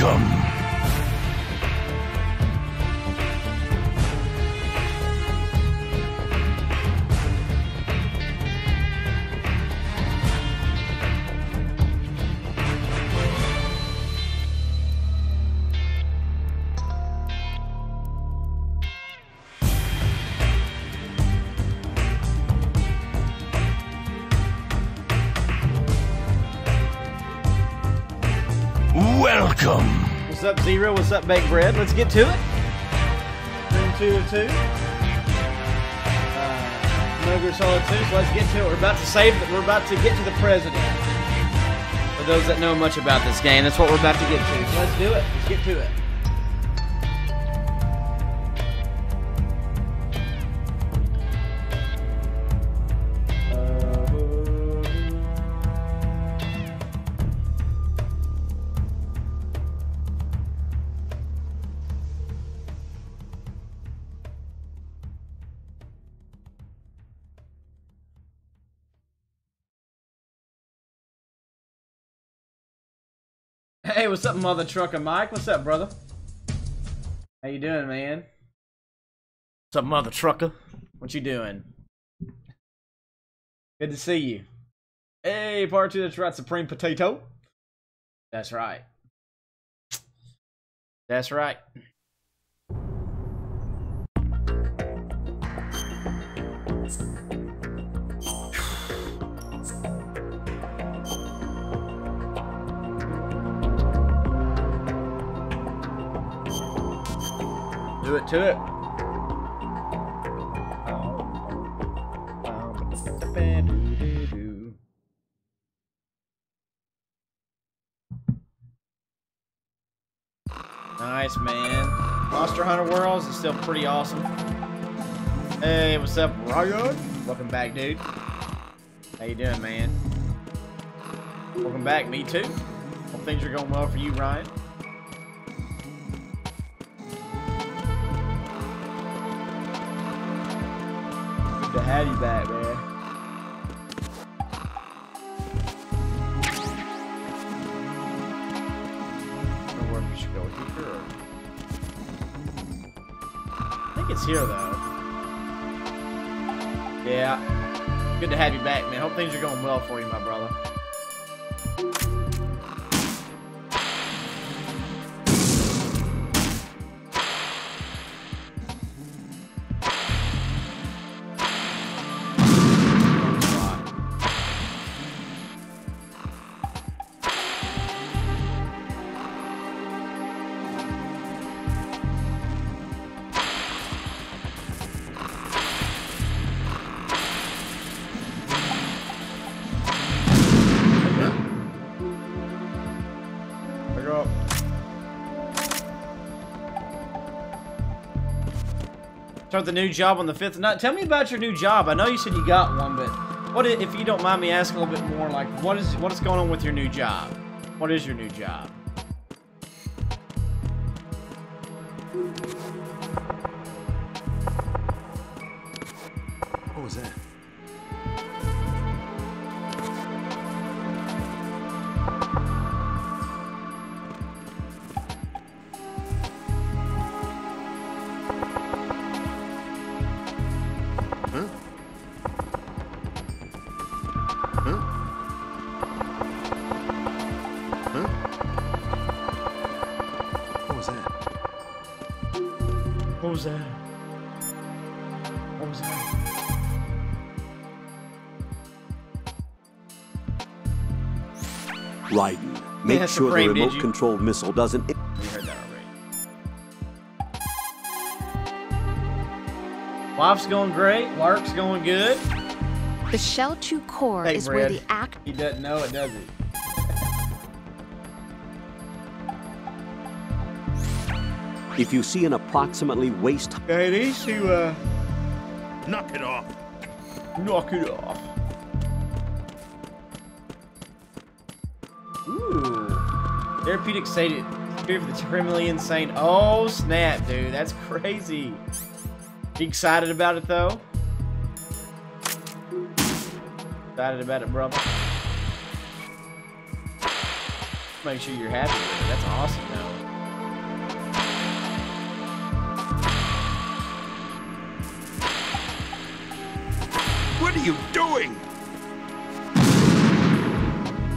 Welcome. Welcome. What's up, Zero? What's up, Baked Bread? Let's get to it. Room 2 of 2. Mogre Solid 2. So let's get to it. We're about to get to the president. For those that know much about this game, that's what we're about to get to. So let's do it. Let's get to it. Hey, what's up, mother trucker Mike? What's up, brother? How you doing, man? What's up, mother trucker? What you doing? Good to see you. Hey, part 2, that's right, Supreme Potato. That's right. That's right. Do it to it. Nice, man. Monster Hunter Worlds is still pretty awesome. Hey, what's up, Ryan? Welcome back, dude. How you doing, man? Welcome back, me too. Hope things are going well for you, Ryan. To have you back, man. I don't know where we should go here. Or... I think it's here, though. Yeah. Good to have you back, man. Hope things are going well for you, my brother. Start the new job on the 5th. Now, tell me about your new job. I know you said you got one, but what if you don't mind me asking a little bit more? Like, what is going on with your new job? What is your new job? What was that? What was that? Raiden, make sure the remote-controlled missile doesn't... We heard that already. Life's going great. Work's going good. The Shell 2 core Hey, is Brad. where the act... He doesn't know it, does he? If you see an approximately waist... Hey, these two, Knock it off. knock it off. Ooh. Therapeutic sated. Fear for the criminally insane. Oh, snap, dude. That's crazy. You excited about it, though? Excited about it, brother? make sure you're happy with it. That's awesome, though. What are you doing?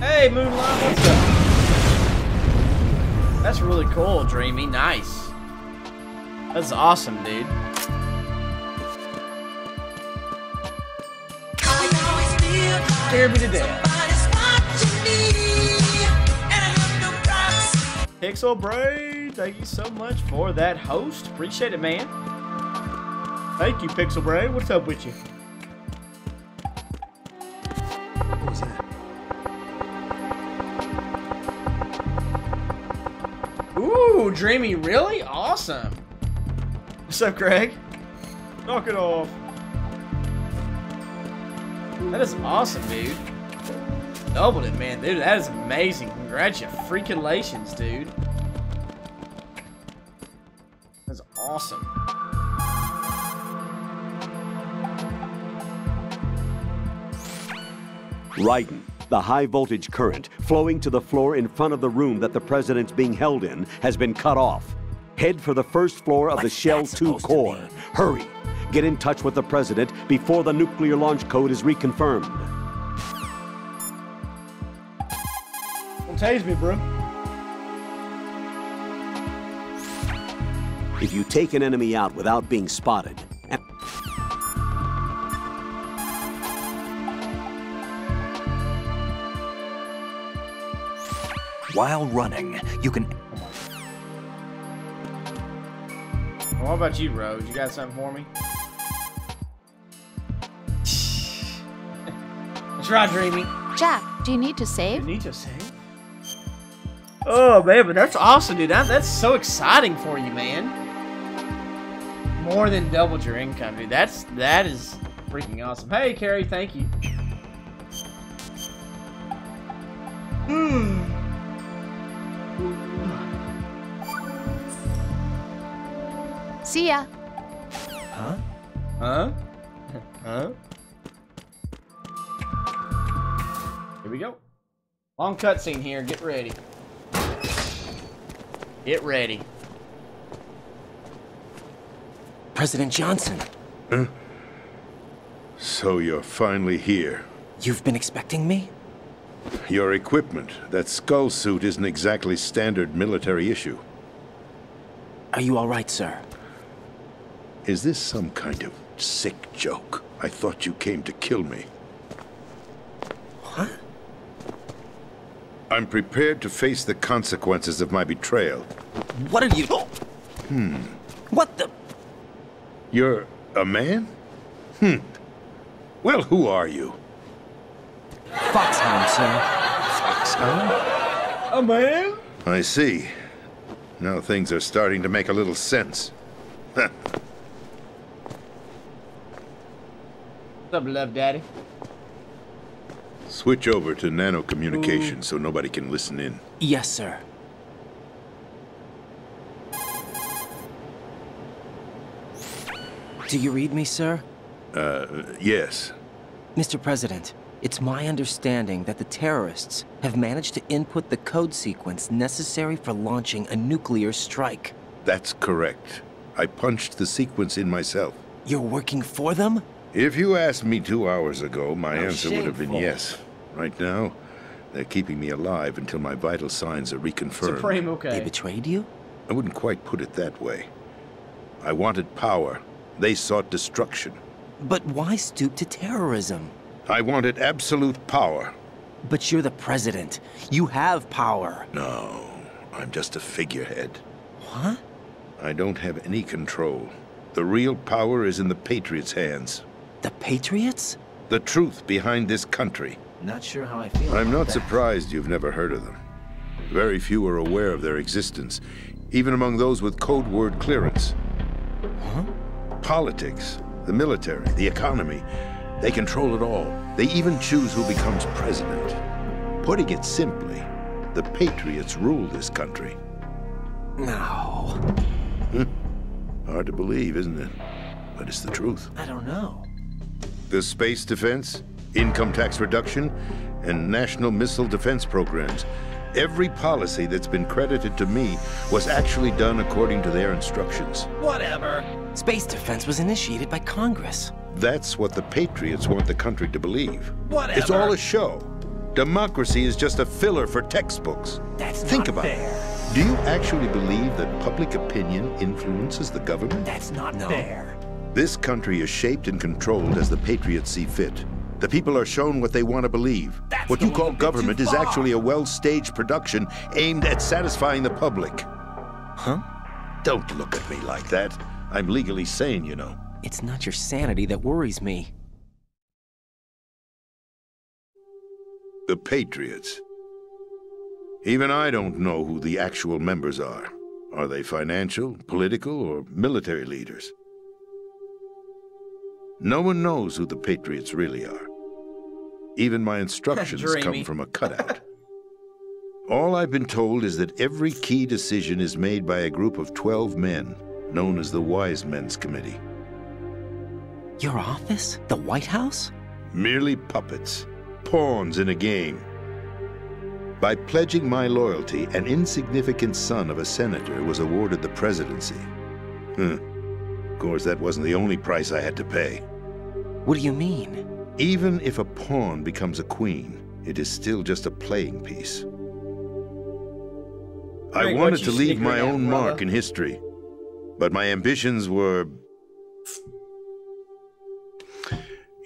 Hey, Moonlight, what's up? That's really cool, Dreamy. Nice. That's awesome, dude. Scare me to death. Pixel Braid, thank you so much for that host. Appreciate it, man. Thank you, Pixel Braid. What's up with you? What was that? Ooh, Dreamy, really? Awesome. What's up, Greg? Knock it off. That is awesome, dude. Doubled it, man. Dude, that is amazing. Congratulations, dude. That's awesome. Raiden, the high-voltage current flowing to the floor in front of the room that the president's being held in has been cut off. Head for the first floor of the Shell 2 core. Hurry! Get in touch with the president before the nuclear launch code is reconfirmed. Don't tase me, bro. If you take an enemy out without being spotted, While running, you can... What about you, Rose? You got something for me? Try, Dreamy. Jack, do you need to save? You need to save? Oh, man, but that's awesome, dude. That's so exciting for you, man. More than doubled your income, dude. That is freaking awesome. Hey, Carrie, thank you. See ya. Huh? Huh? Huh? Here we go. Long cutscene here. Get ready. Get ready. President Johnson. Huh? So you're finally here. You've been expecting me? Your equipment, that skull suit, isn't exactly standard military issue. Are you all right, sir? Is this some kind of sick joke? I thought you came to kill me. What? I'm prepared to face the consequences of my betrayal. What are you... What the... You're a man? Well, who are you? Foxhound, sir. Foxhound? A man? I see. Now things are starting to make a little sense. What's up, love daddy? Switch over to nano communication so nobody can listen in. Yes, sir. Do you read me, sir? Yes. Mr. President, it's my understanding that the terrorists have managed to input the code sequence necessary for launching a nuclear strike. That's correct. I punched the sequence in myself. You're working for them? If you asked me 2 hours ago, my How answer would have been shameful. yes. Right now, they're keeping me alive until my vital signs are reconfirmed. Supreme, okay. They betrayed you? I wouldn't quite put it that way. I wanted power. They sought destruction. But why stoop to terrorism? I wanted absolute power. But you're the president. You have power. No, I'm just a figurehead. What? I don't have any control. The real power is in the Patriots' hands. The Patriots? The truth behind this country. Not sure how I feel I'm about not that. surprised you've never heard of them. Very few are aware of their existence, even among those with code word clearance. Huh? Politics, the military, the economy, they control it all. They even choose who becomes president. Putting it simply, the Patriots rule this country. No. Hard to believe, isn't it? But it's the truth. I don't know. The space defense, income tax reduction, and national missile defense programs. Every policy that's been credited to me was actually done according to their instructions. Whatever. Space defense was initiated by Congress. That's what the Patriots want the country to believe. Whatever. It's all a show. Democracy is just a filler for textbooks. Think about it. Do you actually believe that public opinion influences the government? That's not fair. This country is shaped and controlled as the Patriots see fit. The people are shown what they want to believe. What you call government is actually a well-staged production aimed at satisfying the public. Huh? Don't look at me like that. I'm legally sane, you know. It's not your sanity that worries me. The Patriots. Even I don't know who the actual members are. Are they financial, political, or military leaders? No one knows who the Patriots really are. Even my instructions come from a cutout. All I've been told is that every key decision is made by a group of 12 men, known as the Wise Men's Committee. Your office? The White House? Merely puppets, pawns in a game. By pledging my loyalty, an insignificant son of a senator was awarded the presidency. Of course, that wasn't the only price I had to pay. What do you mean? Even if a pawn becomes a queen, it is still just a playing piece. I wanted to leave my own mark in history, but my ambitions were...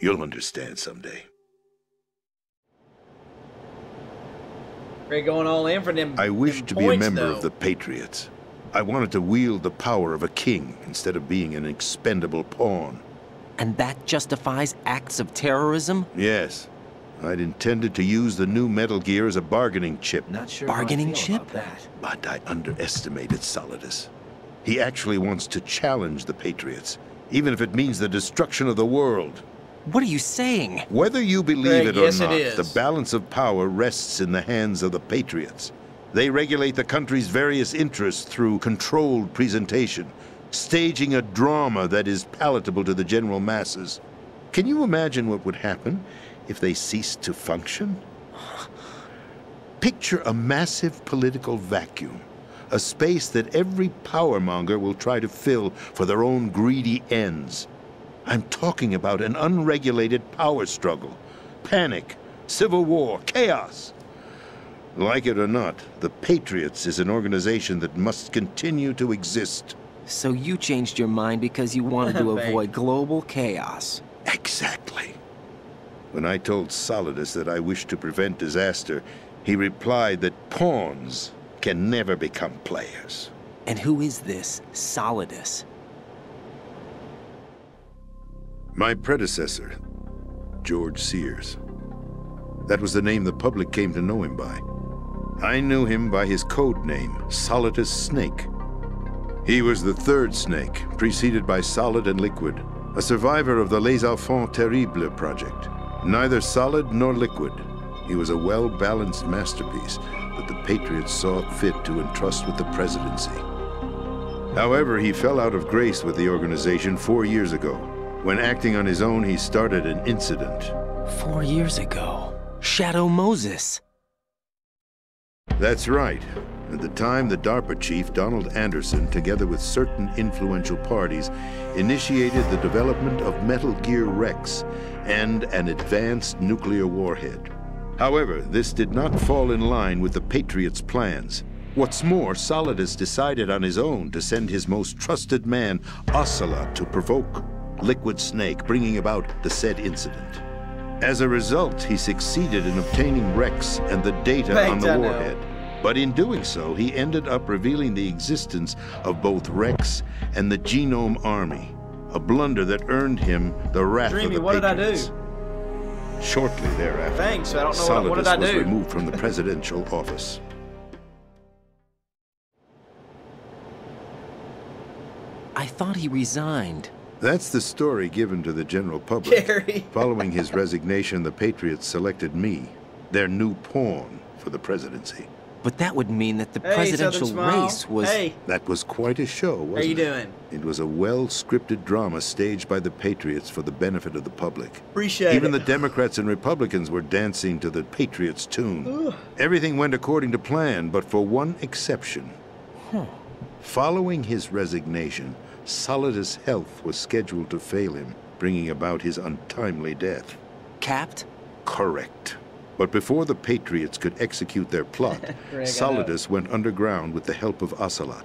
You'll understand someday. They're going all in for them. I wished to be a member of the Patriots. I wanted to wield the power of a king instead of being an expendable pawn. And that justifies acts of terrorism? Yes. I'd intended to use the new Metal Gear as a bargaining chip. Not sure bargaining chip? But I underestimated Solidus. He actually wants to challenge the Patriots, even if it means the destruction of the world. What are you saying? Whether you believe it or yes, not, it is. the balance of power rests in the hands of the Patriots. They regulate the country's various interests through controlled presentation, staging a drama that is palatable to the general masses. Can you imagine what would happen if they ceased to function? Picture a massive political vacuum, a space that every powermonger will try to fill for their own greedy ends. I'm talking about an unregulated power struggle, panic, civil war, chaos. Like it or not, the Patriots is an organization that must continue to exist. So you changed your mind because you wanted to avoid global chaos. Exactly. When I told Solidus that I wished to prevent disaster, he replied that pawns can never become players. And who is this Solidus? My predecessor, George Sears. That was the name the public came to know him by. I knew him by his code name, Solidus Snake. He was the third snake, preceded by Solid and Liquid, a survivor of the Les Enfants Terribles project. Neither solid nor liquid, he was a well-balanced masterpiece that the Patriots saw fit to entrust with the presidency. However, he fell out of grace with the organization 4 years ago. When acting on his own, he started an incident. 4 years ago. Shadow Moses. That's right. At the time, the DARPA chief, Donald Anderson, together with certain influential parties, initiated the development of Metal Gear Rex and an advanced nuclear warhead. However, this did not fall in line with the Patriots' plans. What's more, Solidus decided on his own to send his most trusted man, Ocelot, to provoke Liquid Snake, bringing about the said incident. As a result, he succeeded in obtaining Rex and the data on the warhead. But in doing so, he ended up revealing the existence of both Rex and the Genome Army, a blunder that earned him the wrath of the Patriots. What did I do? Shortly thereafter, Thanks, I don't know Solidus what did I was do? removed from the presidential office. I thought he resigned. That's the story given to the general public. Gary. Following his resignation, the Patriots selected me, their new pawn, for the presidency. But that would mean that the Hey, presidential Southern Smile. race was... Hey, That was quite a show, wasn't how you it? doing? It was a well-scripted drama staged by the Patriots for the benefit of the public. Appreciate Even it. the Democrats and Republicans were dancing to the Patriots' tune. Everything went according to plan, but for one exception. Following his resignation, Solidus' health was scheduled to fail him, bringing about his untimely death. Capped? Correct. But before the Patriots could execute their plot, Solidus went underground with the help of Ocelot.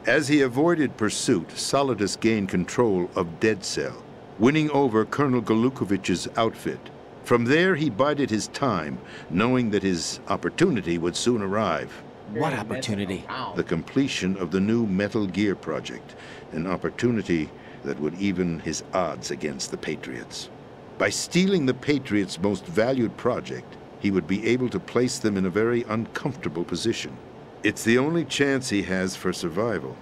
As he avoided pursuit, Solidus gained control of Dead Cell, winning over Colonel Golukovich's outfit. From there, he bided his time, knowing that his opportunity would soon arrive. What opportunity? The completion of the new Metal Gear project, an opportunity that would even his odds against the Patriots. By stealing the Patriots' most valued project, he would be able to place them in a very uncomfortable position. It's the only chance he has for survival.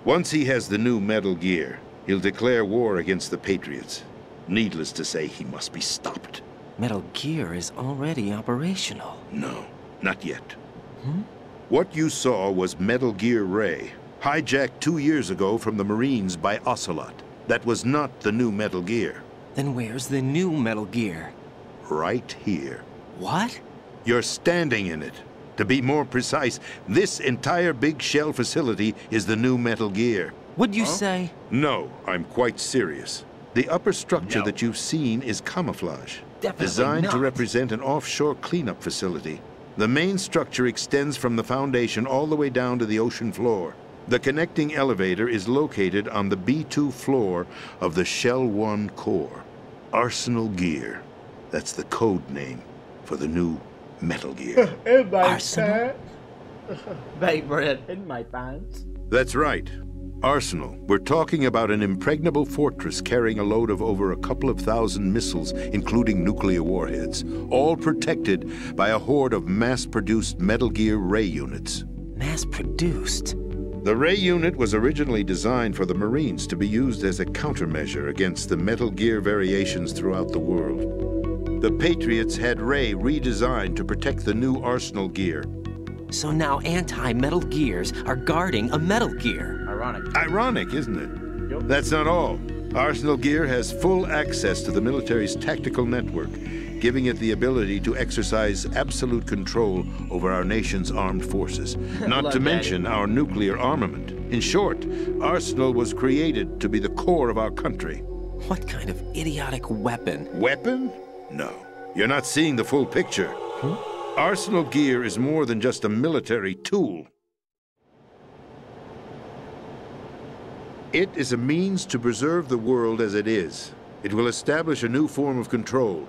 Once he has the new Metal Gear, he'll declare war against the Patriots. Needless to say, he must be stopped. Metal Gear is already operational. No, not yet. What you saw was Metal Gear Ray, hijacked 2 years ago from the Marines by Ocelot. That was not the new Metal Gear. Then where's the new Metal Gear? Right here. What? You're standing in it. To be more precise, this entire big shell facility is the new Metal Gear. Would you say? No, I'm quite serious. The upper structure that you've seen is camouflage, Definitely designed to not. represent an offshore cleanup facility. The main structure extends from the foundation all the way down to the ocean floor. The connecting elevator is located on the B2 floor of the Shell 1 core. Arsenal Gear. That's the code name for the new Metal Gear. Arsenal? Baked bread in my pants. That's right. Arsenal. We're talking about an impregnable fortress carrying a load of over a couple of thousand missiles, including nuclear warheads, all protected by a horde of mass-produced Metal Gear Ray units. Mass-produced? The Ray unit was originally designed for the Marines to be used as a countermeasure against the Metal Gear variations throughout the world. The Patriots had Ray redesigned to protect the new Arsenal Gear. So now anti-Metal Gears are guarding a Metal Gear. Ironic. Ironic, isn't it? Yep. That's not all. Arsenal Gear has full access to the military's tactical network, giving it the ability to exercise absolute control over our nation's armed forces, not to mention our nuclear armament. In short, Arsenal was created to be the core of our country. What kind of idiotic weapon? Weapon? No. You're not seeing the full picture. Arsenal Gear is more than just a military tool. It is a means to preserve the world as it is. It will establish a new form of control.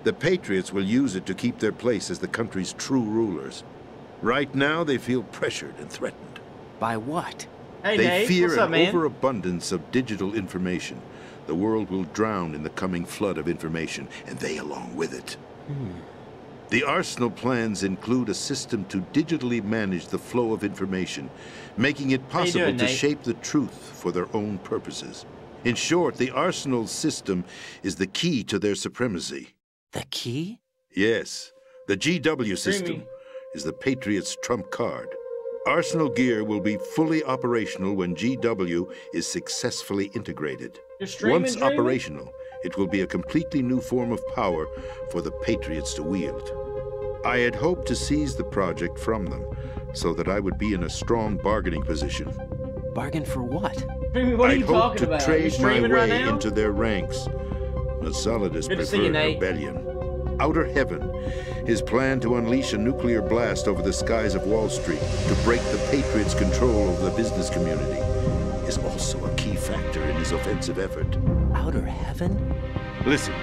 The Patriots will use it to keep their place as the country's true rulers. Right now, they feel pressured and threatened. By what? Hey, They Dave. fear What's up, an man? overabundance of digital information. The world will drown in the coming flood of information, and they along with it. The Arsenal plans include a system to digitally manage the flow of information, making it How you possible doing, to Nate? shape the truth for their own purposes. In short, the Arsenal system is the key to their supremacy. The key? Yes, the GW system Streaming. is the Patriots' trump card. Arsenal Gear will be fully operational when GW is successfully integrated. You're streaming, Once streaming? operational, it will be a completely new form of power for the Patriots to wield. I had hoped to seize the project from them, so that I would be in a strong bargaining position. Bargain for what? Streaming, what are I'd you hoped talking to about? You trade my streaming right way now? into their ranks. But Solidus Good to see you, preferred Nate. rebellion. Outer Heaven, his plan to unleash a nuclear blast over the skies of Wall Street to break the Patriots' control over the business community, is also a key factor in his offensive effort. Outer Heaven? Listen,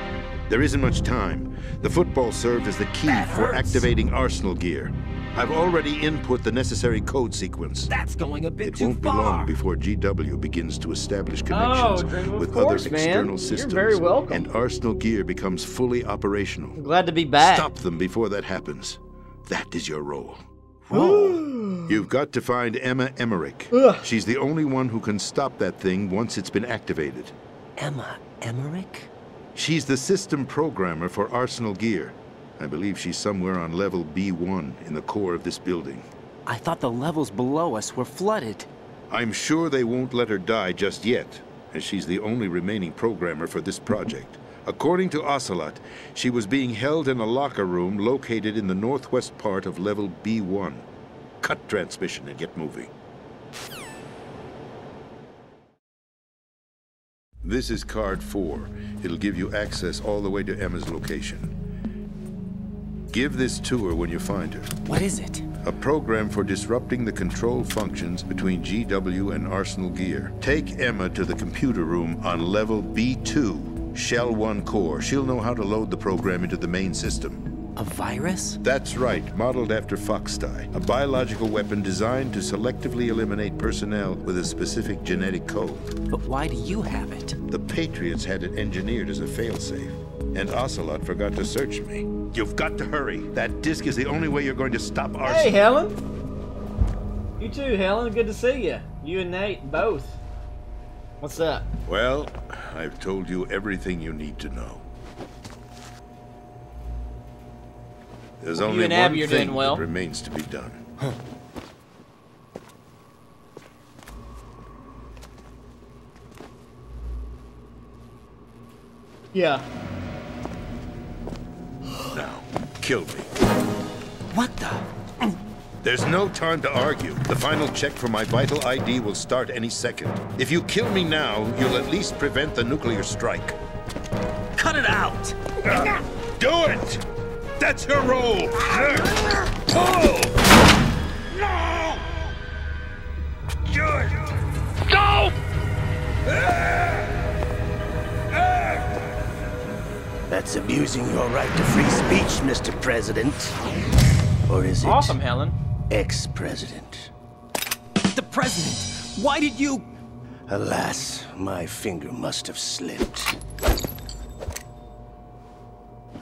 there isn't much time. The football served as the key for activating Arsenal Gear. I've already input the necessary code sequence. That's going a bit It too won't be far. long before GW begins to establish connections Dream, of with course, other man. external You're systems. very welcome. And Arsenal Gear becomes fully operational. I'm glad to be back. Stop them before that happens. That is your role. Ooh. You've got to find Emmerich. She's the only one who can stop that thing once it's been activated. Emmerich? She's the system programmer for Arsenal Gear. I believe she's somewhere on level B1 in the core of this building. I thought the levels below us were flooded. I'm sure they won't let her die just yet, as she's the only remaining programmer for this project. According to Ocelot, she was being held in a locker room located in the northwest part of level B1. Cut transmission and get moving. This is card 4. It'll give you access all the way to Emma's location. Give this to her when you find her. What is it? A program for disrupting the control functions between GW and Arsenal Gear. Take Emma to the computer room on level B2, Shell 1 core. She'll know how to load the program into the main system. A virus? That's right, modeled after Foxdie. A biological weapon designed to selectively eliminate personnel with a specific genetic code. But why do you have it? The Patriots had it engineered as a failsafe, and Ocelot forgot to search me. You've got to hurry. That disc is the only way you're going to stop Arsenal. Hey, Helen. You too, Helen. Good to see you. You and Nate, both. What's up? Well, I've told you everything you need to know. There's only and Abby one are thing doing well. that remains to be done. Yeah. Now, kill me. What the? There's no time to argue. The final check for my vital ID will start any second. If you kill me now, you'll at least prevent the nuclear strike. Cut it out! Do it! That's your role! Pull! No! Do it! No! That's abusing your right to free speech, Mr. President. Or is it Awesome, Helen. ex-president? The president! Why did you... Alas, my finger must have slipped.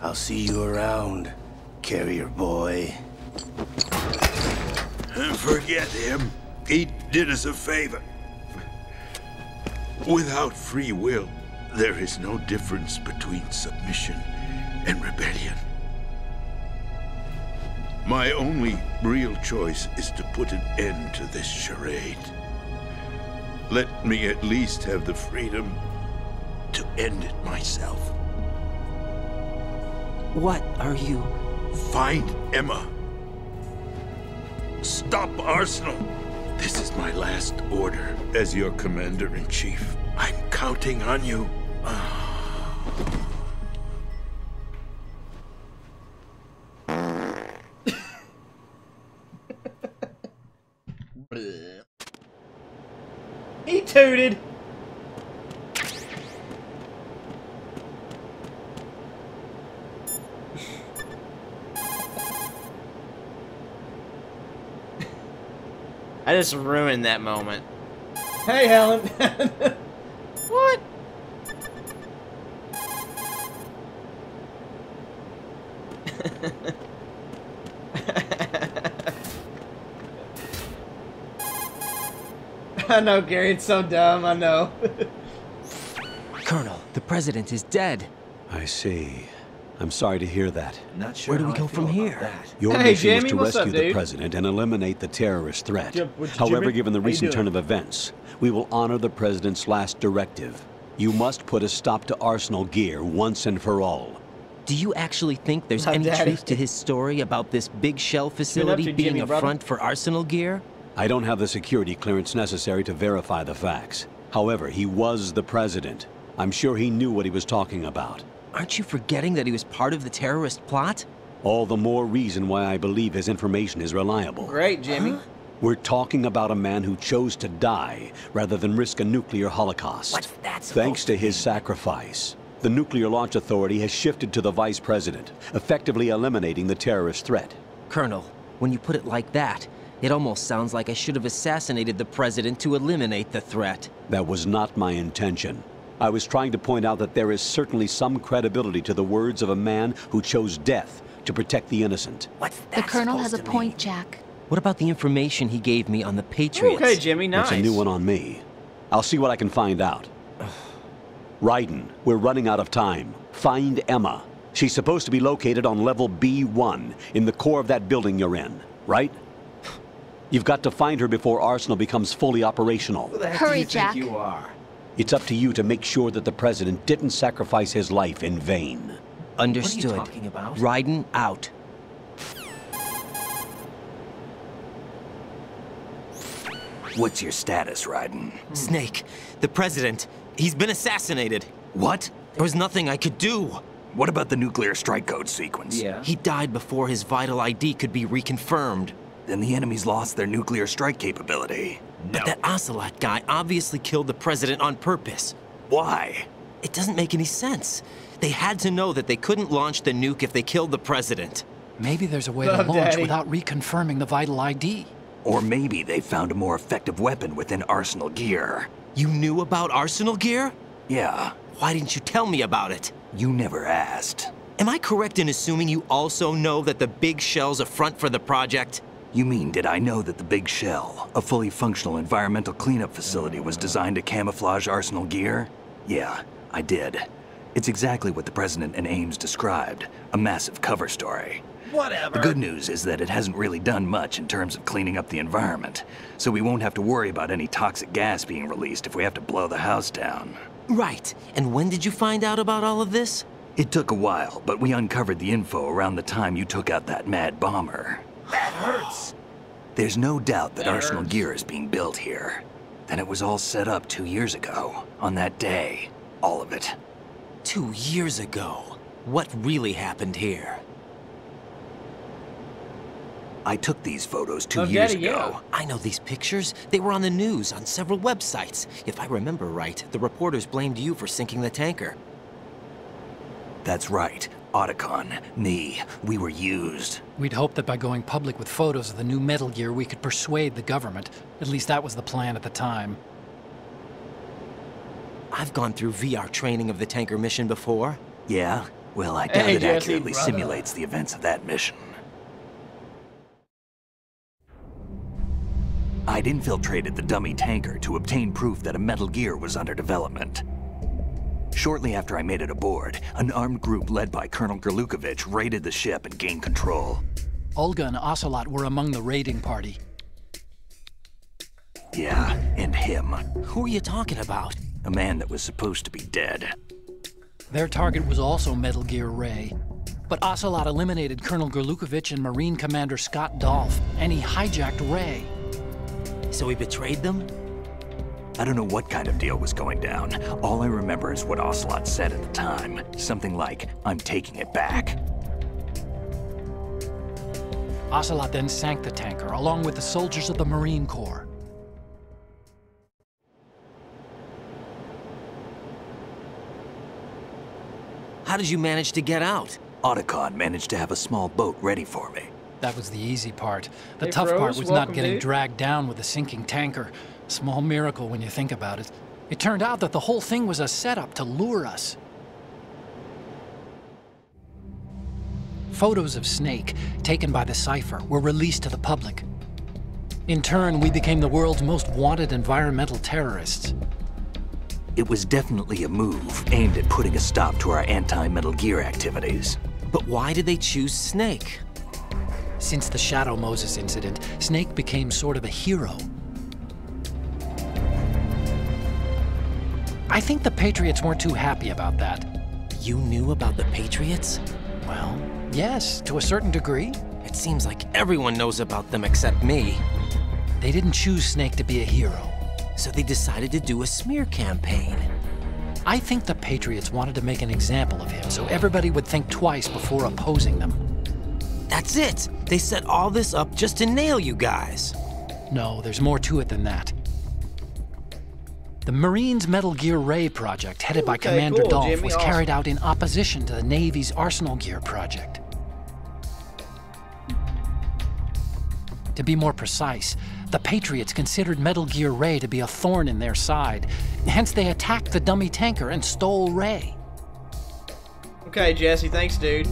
I'll see you around, carrier boy. Forget him. He did us a favor. Without free will, there is no difference between submission and rebellion. My only real choice is to put an end to this charade. Let me at least have the freedom to end it myself. What are you... Find Emma. Stop Arsenal. This is my last order as your commander-in-chief. I'm counting on you. He tooted. I just ruined that moment. Hey, Helen. What? I know, Gary, it's so dumb, I know. Colonel, the president is dead. I see. I'm sorry to hear that. Not sure Where do we how go I from feel here? about that. Your Hey, mission Jamie, was to what's up, rescue the dude? president and eliminate the terrorist threat. What's However, Jimmy? given the How you recent turn doing? of events, we will honor the president's last directive. You must put a stop to Arsenal Gear once and for all. Do you actually think there's My any daddy. truth to his story about this big shell up facility to, being Jimmy, a brother? front for Arsenal Gear? I don't have the security clearance necessary to verify the facts. However, he was the president. I'm sure he knew what he was talking about. Aren't you forgetting that he was part of the terrorist plot? All the more reason why I believe his information is reliable. Great, Jimmy. We're talking about a man who chose to die rather than risk a nuclear holocaust. What's that supposed Thanks to to his sacrifice, the Nuclear Launch Authority has shifted to the vice president, effectively eliminating the terrorist threat. Colonel, when you put it like that, it almost sounds like I should have assassinated the president to eliminate the threat. That was not my intention. I was trying to point out that there is certainly some credibility to the words of a man who chose death to protect the innocent. What's The that Colonel has a supposed to point, mean? Jack. What about the information he gave me on the Patriots? Okay, Jimmy, nice. That's a new one on me. I'll see what I can find out. Raiden, we're running out of time. Find Emma. She's supposed to be located on level B1, in the core of that building you're in, right? You've got to find her before Arsenal becomes fully operational. Who the heck Hurry, do you Jack. think you are? It's up to you to make sure that the president didn't sacrifice his life in vain. Understood. What are you talking about? Raiden out. What's your status, Raiden? Snake, the president, he's been assassinated. What? There was nothing I could do. What about the nuclear strike code sequence? Yeah. He died before his vital ID could be reconfirmed. Then the enemy's lost their nuclear strike capability. But that Ocelot guy obviously killed the president on purpose. Why? It doesn't make any sense. They had to know that they couldn't launch the nuke if they killed the president. Maybe there's a way to Love launch Daddy. without reconfirming the vital ID. Or maybe they found a more effective weapon within Arsenal gear. You knew about Arsenal gear? Yeah, Why didn't you tell me about it? you never asked. Am I correct in assuming you also know that the big shell's a front for the project? You mean, did I know that the Big Shell, a fully functional environmental cleanup facility, was designed to camouflage Arsenal gear? Yeah, I did. It's exactly what the President and Ames described, a massive cover story. Whatever. The good news is that it hasn't really done much in terms of cleaning up the environment, so we won't have to worry about any toxic gas being released if we have to blow the house down. Right. And when did you find out about all of this? It took a while, but we uncovered the info around the time you took out that mad bomber. That hurts. There's no doubt that That Arsenal hurts. gear is being built here. Then it was all set up 2 years ago, on that day. All of it. 2 years ago. What really happened here? I took these photos 2 Oh, years Daddy, ago. yeah. I know these pictures. They were on the news, on several websites. If I remember right, the reporters blamed you for sinking the tanker. That's right. Otacon, me, we were used. We'd hoped that by going public with photos of the new Metal Gear, we could persuade the government. At least that was the plan at the time. I've gone through VR training of the tanker mission before. Yeah? Well, I doubt Hey, it Jesse, accurately brother. simulates the events of that mission. I'd infiltrated the dummy tanker to obtain proof that a Metal Gear was under development. Shortly after I made it aboard, an armed group led by Colonel Gerlukovich raided the ship and gained control. Olga and Ocelot were among the raiding party. Yeah, and him. Who are you talking about? A man that was supposed to be dead. Their target was also Metal Gear Ray. But Ocelot eliminated Colonel Gerlukovich and Marine Commander Scott Dolph, and he hijacked Ray. So he betrayed them? I don't know what kind of deal was going down. All I remember is what Ocelot said at the time. Something like, "I'm taking it back." Ocelot then sank the tanker, along with the soldiers of the Marine Corps. How did you manage to get out? Otacon managed to have a small boat ready for me. That was the easy part. The Hey, tough bros, part was welcome, not getting dude. dragged down with a sinking tanker. A small miracle when you think about it. It turned out that the whole thing was a setup to lure us. Photos of Snake, taken by the Cypher, were released to the public. In turn, we became the world's most wanted environmental terrorists. It was definitely a move aimed at putting a stop to our anti-Metal Gear activities. But why did they choose Snake? Since the Shadow Moses incident, Snake became sort of a hero. I think the Patriots weren't too happy about that. You knew about the Patriots? Well, yes, to a certain degree. It seems like everyone knows about them except me. They didn't choose Snake to be a hero. So they decided to do a smear campaign. I think the Patriots wanted to make an example of him so everybody would think twice before opposing them. That's it! They set all this up just to nail you guys. No, there's more to it than that. The Marines' Metal Gear Ray project, headed by Okay, Commander cool, Dolph, Jimmy, was awesome. carried out in opposition to the Navy's Arsenal Gear project. To be more precise, the Patriots considered Metal Gear Ray to be a thorn in their side. Hence, they attacked the dummy tanker and stole Ray. Okay, Jesse, thanks, dude.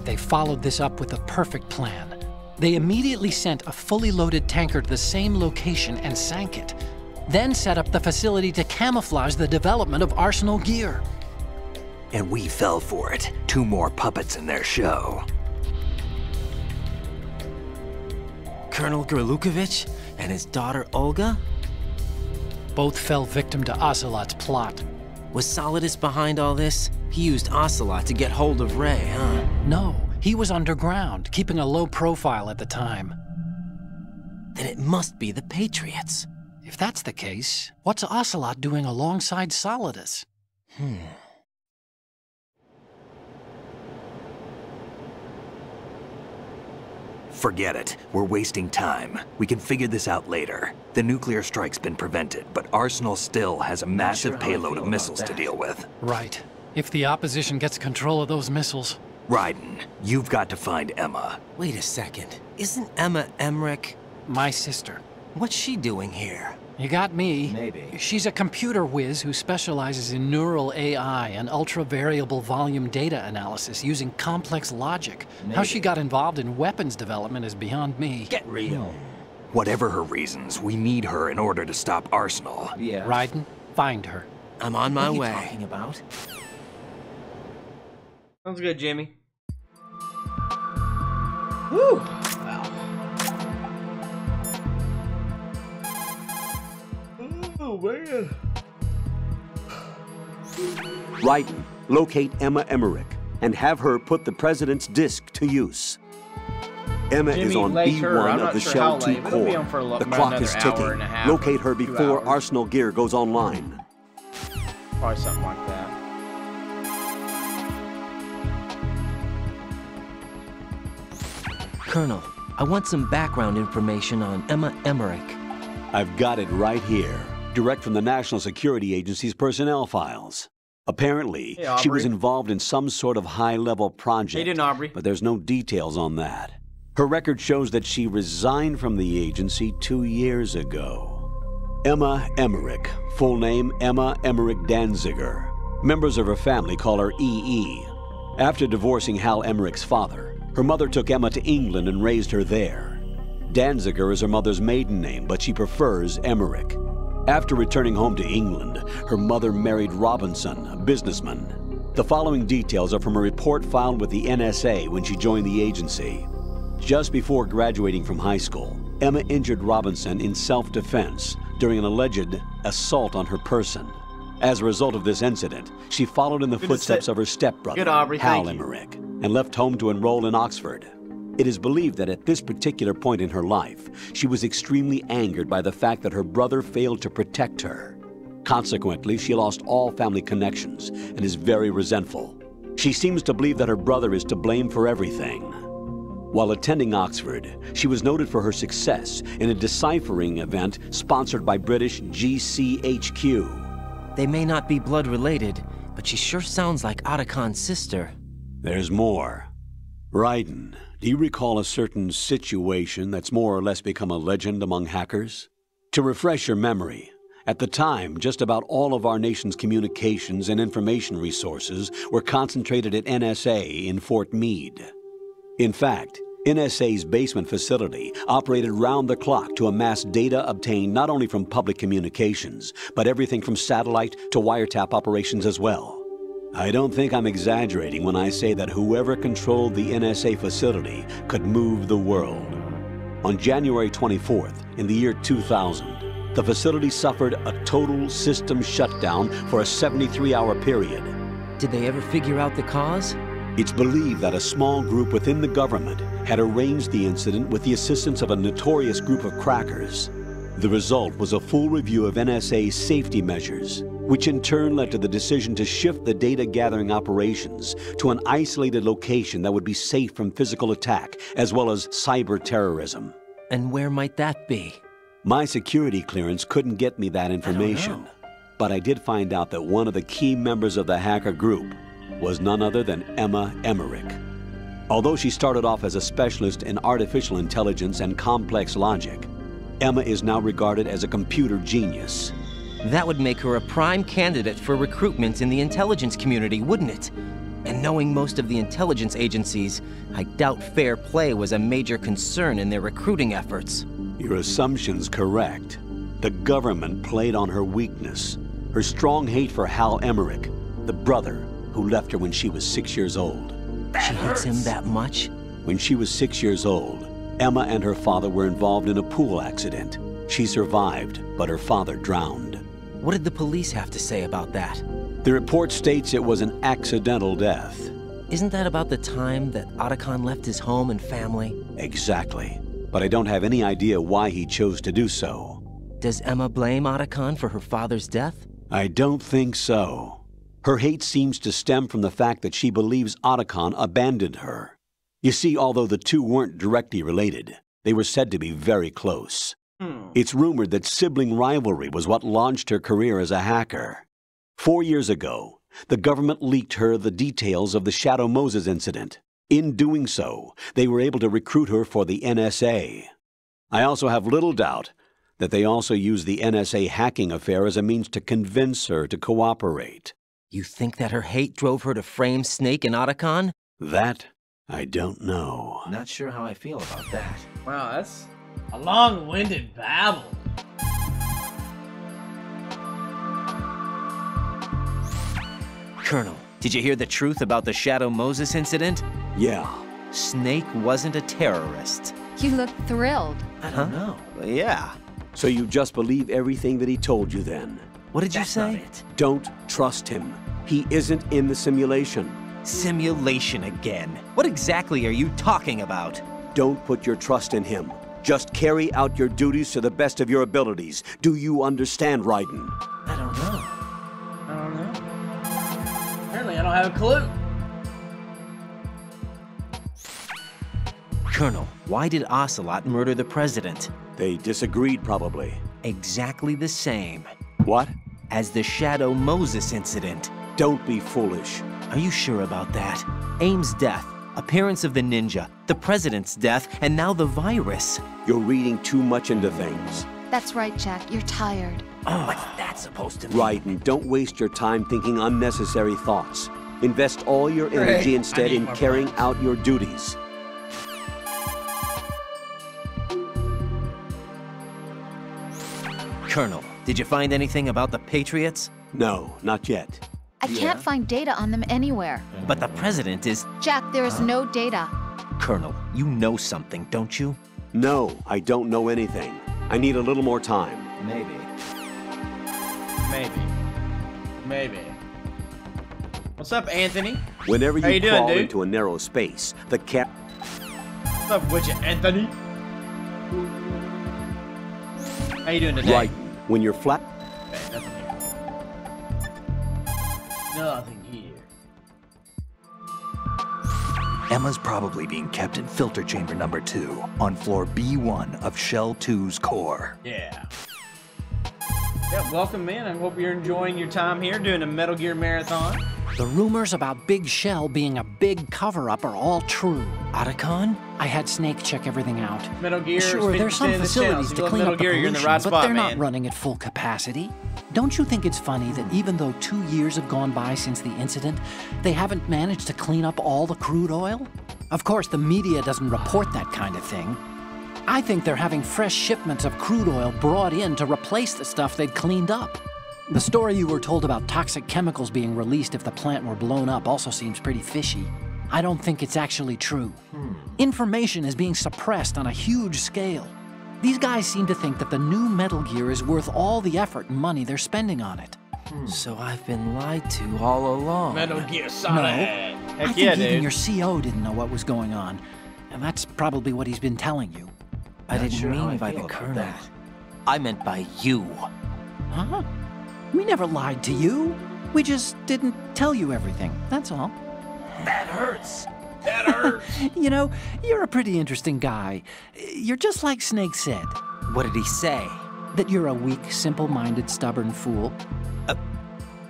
They followed this up with a perfect plan. They immediately sent a fully loaded tanker to the same location and sank it, then set up the facility to camouflage the development of Arsenal Gear. And we fell for it. 2 more puppets in their show. Colonel Gerlukovich and his daughter Olga? Both fell victim to Ocelot's plot. Was Solidus behind all this? He used Ocelot to get hold of Ray, huh? No, he was underground, keeping a low profile at the time. Then it must be the Patriots. If that's the case, what's Ocelot doing alongside Solidus? Forget it. We're wasting time. We can figure this out later. The nuclear strike's been prevented, but Arsenal still has a massive payload of missiles to deal with. Right. If the opposition gets control of those missiles... Raiden, you've got to find Emma. Wait a second. Isn't Emma Emmerich? My sister. What's she doing here? You got me. Maybe. She's a computer whiz who specializes in neural AI and ultra-variable volume data analysis using complex logic. How she got involved in weapons development is beyond me. Get real. Whatever her reasons, we need her in order to stop Arsenal. Yeah. Raiden, find her. I'm on my way. What are you talking about? Sounds good, Jimmy. Woo! Wow. Oh, man. Raiden, locate Emma Emmerich and have her put the President's disc to use. Emma is on B1 of the Shell 2 core. The clock is ticking. Locate her before Arsenal gear goes online. Probably something like that. Colonel, I want some background information on Emma Emmerich. I've got it right here, direct from the National Security Agency's personnel files. Apparently, she was involved in some sort of high-level project, but there's no details on that. Her record shows that she resigned from the agency 2 years ago. Emma Emmerich, full name Emma Emmerich Danziger. Members of her family call her EE. After divorcing Hal Emmerich's father, her mother took Emma to England and raised her there. Danziger is her mother's maiden name, but she prefers Emmerich. After returning home to England, her mother married Robinson, a businessman. The following details are from a report filed with the NSA when she joined the agency. Just before graduating from high school, Emma injured Robinson in self-defense during an alleged assault on her person. As a result of this incident, she followed in the footsteps of her stepbrother, Hal Emmerich, and left home to enroll in Oxford. It is believed that at this particular point in her life, she was extremely angered by the fact that her brother failed to protect her. Consequently, she lost all family connections and is very resentful. She seems to believe that her brother is to blame for everything. While attending Oxford, she was noted for her success in a deciphering event sponsored by British GCHQ. They may not be blood related, but she sure sounds like Otacon's sister. There's more. Raiden, do you recall a certain situation that's more or less become a legend among hackers? To refresh your memory, at the time, just about all of our nation's communications and information resources were concentrated at NSA in Fort Meade. In fact, NSA's basement facility operated round the clock to amass data obtained not only from public communications, but everything from satellite to wiretap operations as well. I don't think I'm exaggerating when I say that whoever controlled the NSA facility could move the world. On January 24th, in the year 2000, the facility suffered a total system shutdown for a 73-hour period. Did they ever figure out the cause? It's believed that a small group within the government had arranged the incident with the assistance of a notorious group of crackers. The result was a full review of NSA's safety measures, which in turn led to the decision to shift the data-gathering operations to an isolated location that would be safe from physical attack, as well as cyber terrorism. And where might that be? My security clearance couldn't get me that information, but I did find out that one of the key members of the hacker group was none other than Emma Emmerich. Although she started off as a specialist in artificial intelligence and complex logic, Emma is now regarded as a computer genius. That would make her a prime candidate for recruitment in the intelligence community, wouldn't it? And knowing most of the intelligence agencies, I doubt fair play was a major concern in their recruiting efforts. Your assumption's correct. The government played on her weakness, her strong hate for Hal Emmerich, the brother who left her when she was 6 years old. She hates him that much? When she was 6 years old, Emma and her father were involved in a pool accident. She survived, but her father drowned. What did the police have to say about that? The report states it was an accidental death. Isn't that about the time that Otacon left his home and family? Exactly. But I don't have any idea why he chose to do so. Does Emma blame Otacon for her father's death? I don't think so. Her hate seems to stem from the fact that she believes Otacon abandoned her. You see, although the two weren't directly related, they were said to be very close. It's rumored that sibling rivalry was what launched her career as a hacker. 4 years ago, the government leaked her the details of the Shadow Moses incident. In doing so, they were able to recruit her for the NSA. I also have little doubt that they also used the NSA hacking affair as a means to convince her to cooperate. You think that her hate drove her to frame Snake and Otacon? That, I don't know. Not sure how I feel about that. Wow, that's a long-winded babble. Colonel, did you hear the truth about the Shadow Moses incident? Yeah. Snake wasn't a terrorist. You look thrilled. I don't know. Yeah. So you just believe everything that he told you then? What did you say? Don't trust him. He isn't in the simulation. Simulation again. What exactly are you talking about? Don't put your trust in him. Just carry out your duties to the best of your abilities. Do you understand, Raiden? I don't know. I don't know. Apparently, I don't have a clue. Colonel, why did Ocelot murder the president? They disagreed, probably. Exactly the same What? as the Shadow Moses incident. Don't be foolish. Are you sure about that? Aim's death, appearance of the ninja, the president's death, and now the virus. You're reading too much into things. That's right, Jack. You're tired. What's that supposed to mean? Raiden, don't waste your time thinking unnecessary thoughts. Invest all your energy instead in carrying out your duties. Colonel, did you find anything about the Patriots? No, not yet. I can't find data on them anywhere. But the president is... Jack, there is no data. Colonel, you know something, don't you? No, I don't know anything. I need a little more time. Maybe. Maybe. What's up, Anthony? Whenever How you you doing, crawl dude? into a narrow space, the cat... What's up, Witch Anthony? How you doing today? Right. When you're flat... Okay, nothing here. Nothing here. Emma's probably being kept in filter chamber number 2 on floor B1 of Shell 2's core. Yeah. Yeah, welcome in. I hope you're enjoying your time here doing a Metal Gear marathon. The rumors about Big Shell being a big cover-up are all true. Otacon? I had Snake check everything out. Metal Gear Sure, is there's some 50% of this facilities channel, so to you love clean Metal up the Gear, you're in the pollution, right but spot, they're not man. running at full capacity. Don't you think it's funny that even though 2 years have gone by since the incident, they haven't managed to clean up all the crude oil? Of course, the media doesn't report that kind of thing. I think they're having fresh shipments of crude oil brought in to replace the stuff they'd cleaned up. The story you were told about toxic chemicals being released if the plant were blown up also seems pretty fishy. I don't think it's actually true. Information is being suppressed on a huge scale. These guys seem to think that the new Metal Gear is worth all the effort and money they're spending on it. So I've been lied to all along. Metal Gear Solid. I Heck think yeah, even dude. your CO didn't know what was going on. And that's probably what he's been telling you. I didn't sure how mean I by feel the about Colonel. that. I meant by you. Huh? We never lied to you. We just didn't tell you everything, that's all. That hurts. That hurts. You know, you're a pretty interesting guy. You're just like Snake said, What did he say? that you're a weak, simple-minded, stubborn fool.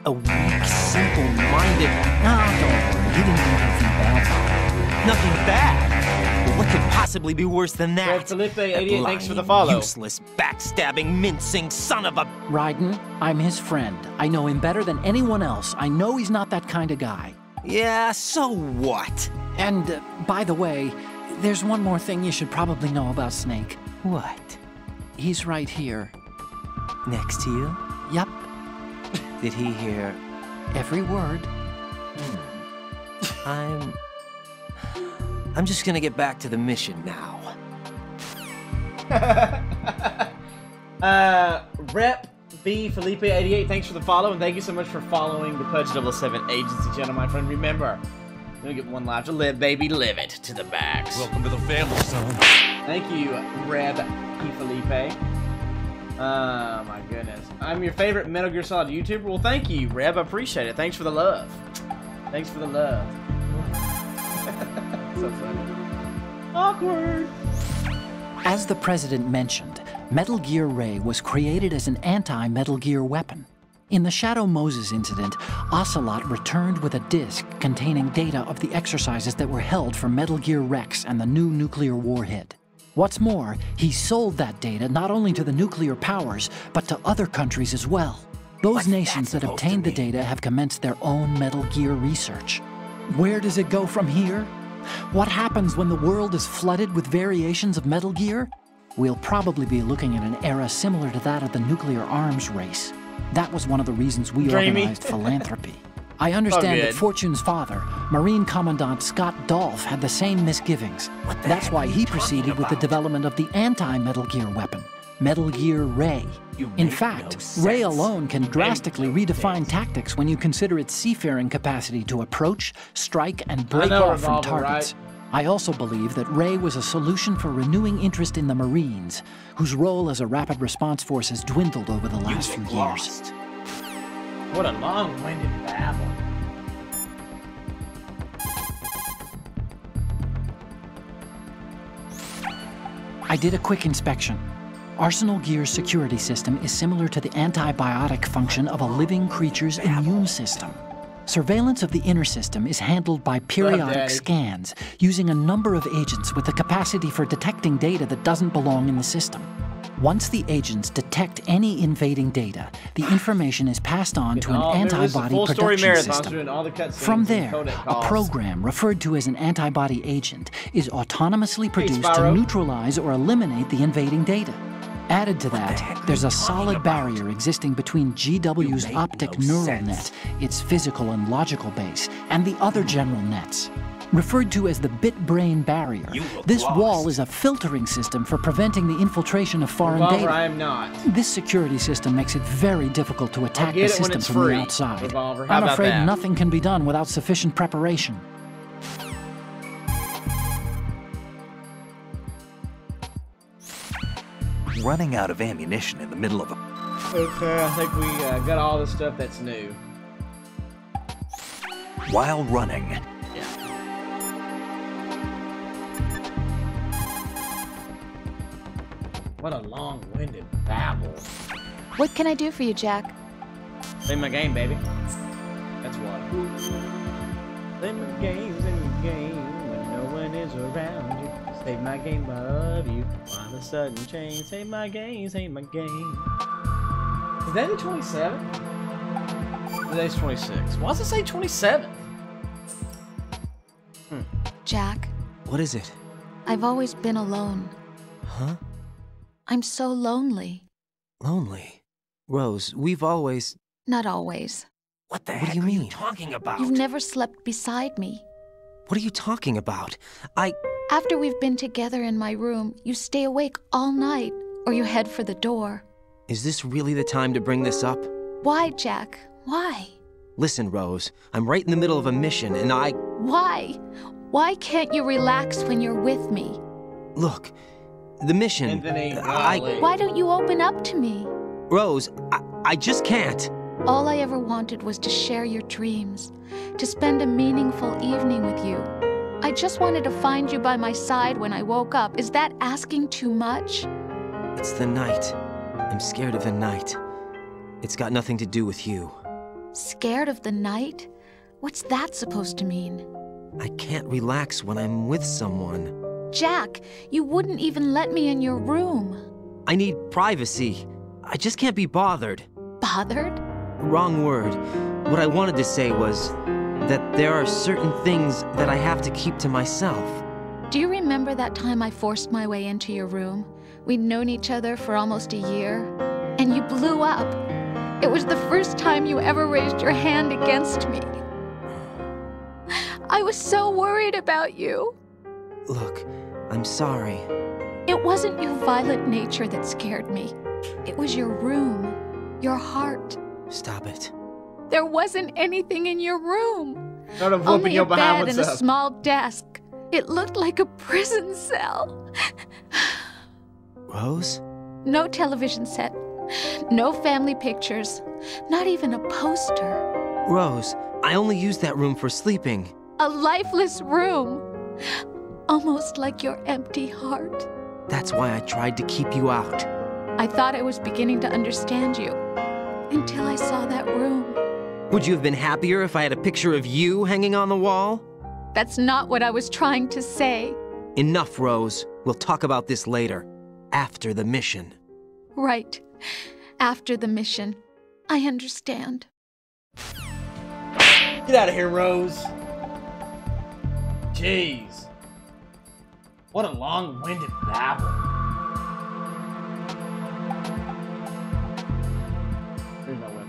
A weak, simple-minded... Oh, don't worry, he didn't do anything bad. Nothing bad. Well, what could possibly be worse than that? Fred Felipe, That 88, thanks for the lying, follow. useless, backstabbing, mincing son of a... Raiden, I'm his friend. I know him better than anyone else. I know he's not that kind of guy. Yeah, so what? And, by the way, there's one more thing you should probably know about Snake. What? He's right here. Next to you? Yup, Did he hear... every word. I'm just gonna get back to the mission now. Rep B Felipe 88, thanks for the follow, and thank you so much for following the Pudge007 Agency Channel, my friend. Remember, you only get one life to live, baby. Live it to the max. Welcome to the family, son. Thank you, Reb P Felipe. Oh my goodness. I'm your favorite Metal Gear Solid YouTuber. Well, thank you, Reb. I appreciate it. Thanks for the love. Thanks for the love. So funny. Awkward. As the president mentioned, Metal Gear Ray was created as an anti-Metal Gear weapon. In the Shadow Moses incident, Ocelot returned with a disk containing data of the exercises that were held for Metal Gear Rex and the new nuclear warhead. What's more, he sold that data not only to the nuclear powers, but to other countries as well. Those nations that obtained the data have commenced their own Metal Gear research. Where does it go from here? What happens when the world is flooded with variations of Metal Gear? We'll probably be looking at an era similar to that of the nuclear arms race. That was one of the reasons we organized philanthropy. I understand that Fortune's father, Marine Commandant Scott Dolph, had the same misgivings. That's why he proceeded with the development of the anti-Metal Gear weapon, Metal Gear Ray. In fact, Ray alone can drastically redefine tactics when you consider its seafaring capacity to approach, strike, and break off from targets. I also believe that Ray was a solution for renewing interest in the Marines, whose role as a rapid response force has dwindled over the last few years. What a long-winded babble. I did a quick inspection. Arsenal Gear's security system is similar to the antibiotic function of a living creature's immune system. Surveillance of the inner system is handled by periodic scans, using a number of agents with the capacity for detecting data that doesn't belong in the system. Once the agents detect any invading data, the information is passed on to an antibody production system. From there, a program referred to as an antibody agent is autonomously produced to neutralize or eliminate the invading data. Added to that, there's a solid barrier existing between GW's optic neural net, its physical and logical base, and the other general nets. Referred to as the bit-brain barrier, this wall is a filtering system for preventing the infiltration of foreign data. I am not. This security system makes it very difficult to attack the system from the outside. I'm afraid nothing can be done without sufficient preparation. Running out of ammunition in the middle of a... Okay, I think we got all the stuff that's new. While running. Yeah. What a long-winded babble. What can I do for you, Jack? Play my game, baby. That's what. Play my games in the game when no one is around you. Save my game, love you. While the sudden change. Save my game, save my game. Is that the 27th? Today's 26. Why does it say 27th? Jack. What is it? I've always been alone. Huh? I'm so lonely. Lonely? Rose, we've always... Not always. What the heck are you talking about? You've never slept beside me. What are you talking about? After we've been together in my room, you stay awake all night, or you head for the door. Is this really the time to bring this up? Why, Jack? Why? Listen, Rose, I'm right in the middle of a mission, and Why? Why can't you relax when you're with me? Look, the mission... Why don't you open up to me? Rose, I just can't. All I ever wanted was to share your dreams, to spend a meaningful evening with you. I just wanted to find you by my side when I woke up. Is that asking too much? It's the night. I'm scared of the night. It's got nothing to do with you. Scared of the night? What's that supposed to mean? I can't relax when I'm with someone. Jack, you wouldn't even let me in your room. I need privacy. I just can't be bothered. Bothered? Wrong word. What I wanted to say was that there are certain things that I have to keep to myself. Do you remember that time I forced my way into your room? We'd known each other for almost a year, and you blew up. It was the first time you ever raised your hand against me. I was so worried about you. Look, I'm sorry. It wasn't your violent nature that scared me. It was your room, your heart. Stop it. There wasn't anything in your room. Not a whooping Only you a behind. bed What's and a up? small desk. It looked like a prison cell. Rose? No television set. No family pictures. Not even a poster. Rose, I only use that room for sleeping. A lifeless room. Almost like your empty heart. That's why I tried to keep you out. I thought I was beginning to understand you. Until I saw that room. Would you have been happier if I had a picture of you hanging on the wall? That's not what I was trying to say. Enough, Rose. We'll talk about this later. After the mission. Right. After the mission. I understand. Get out of here, Rose. Jeez. What a long-winded babble. There's no win.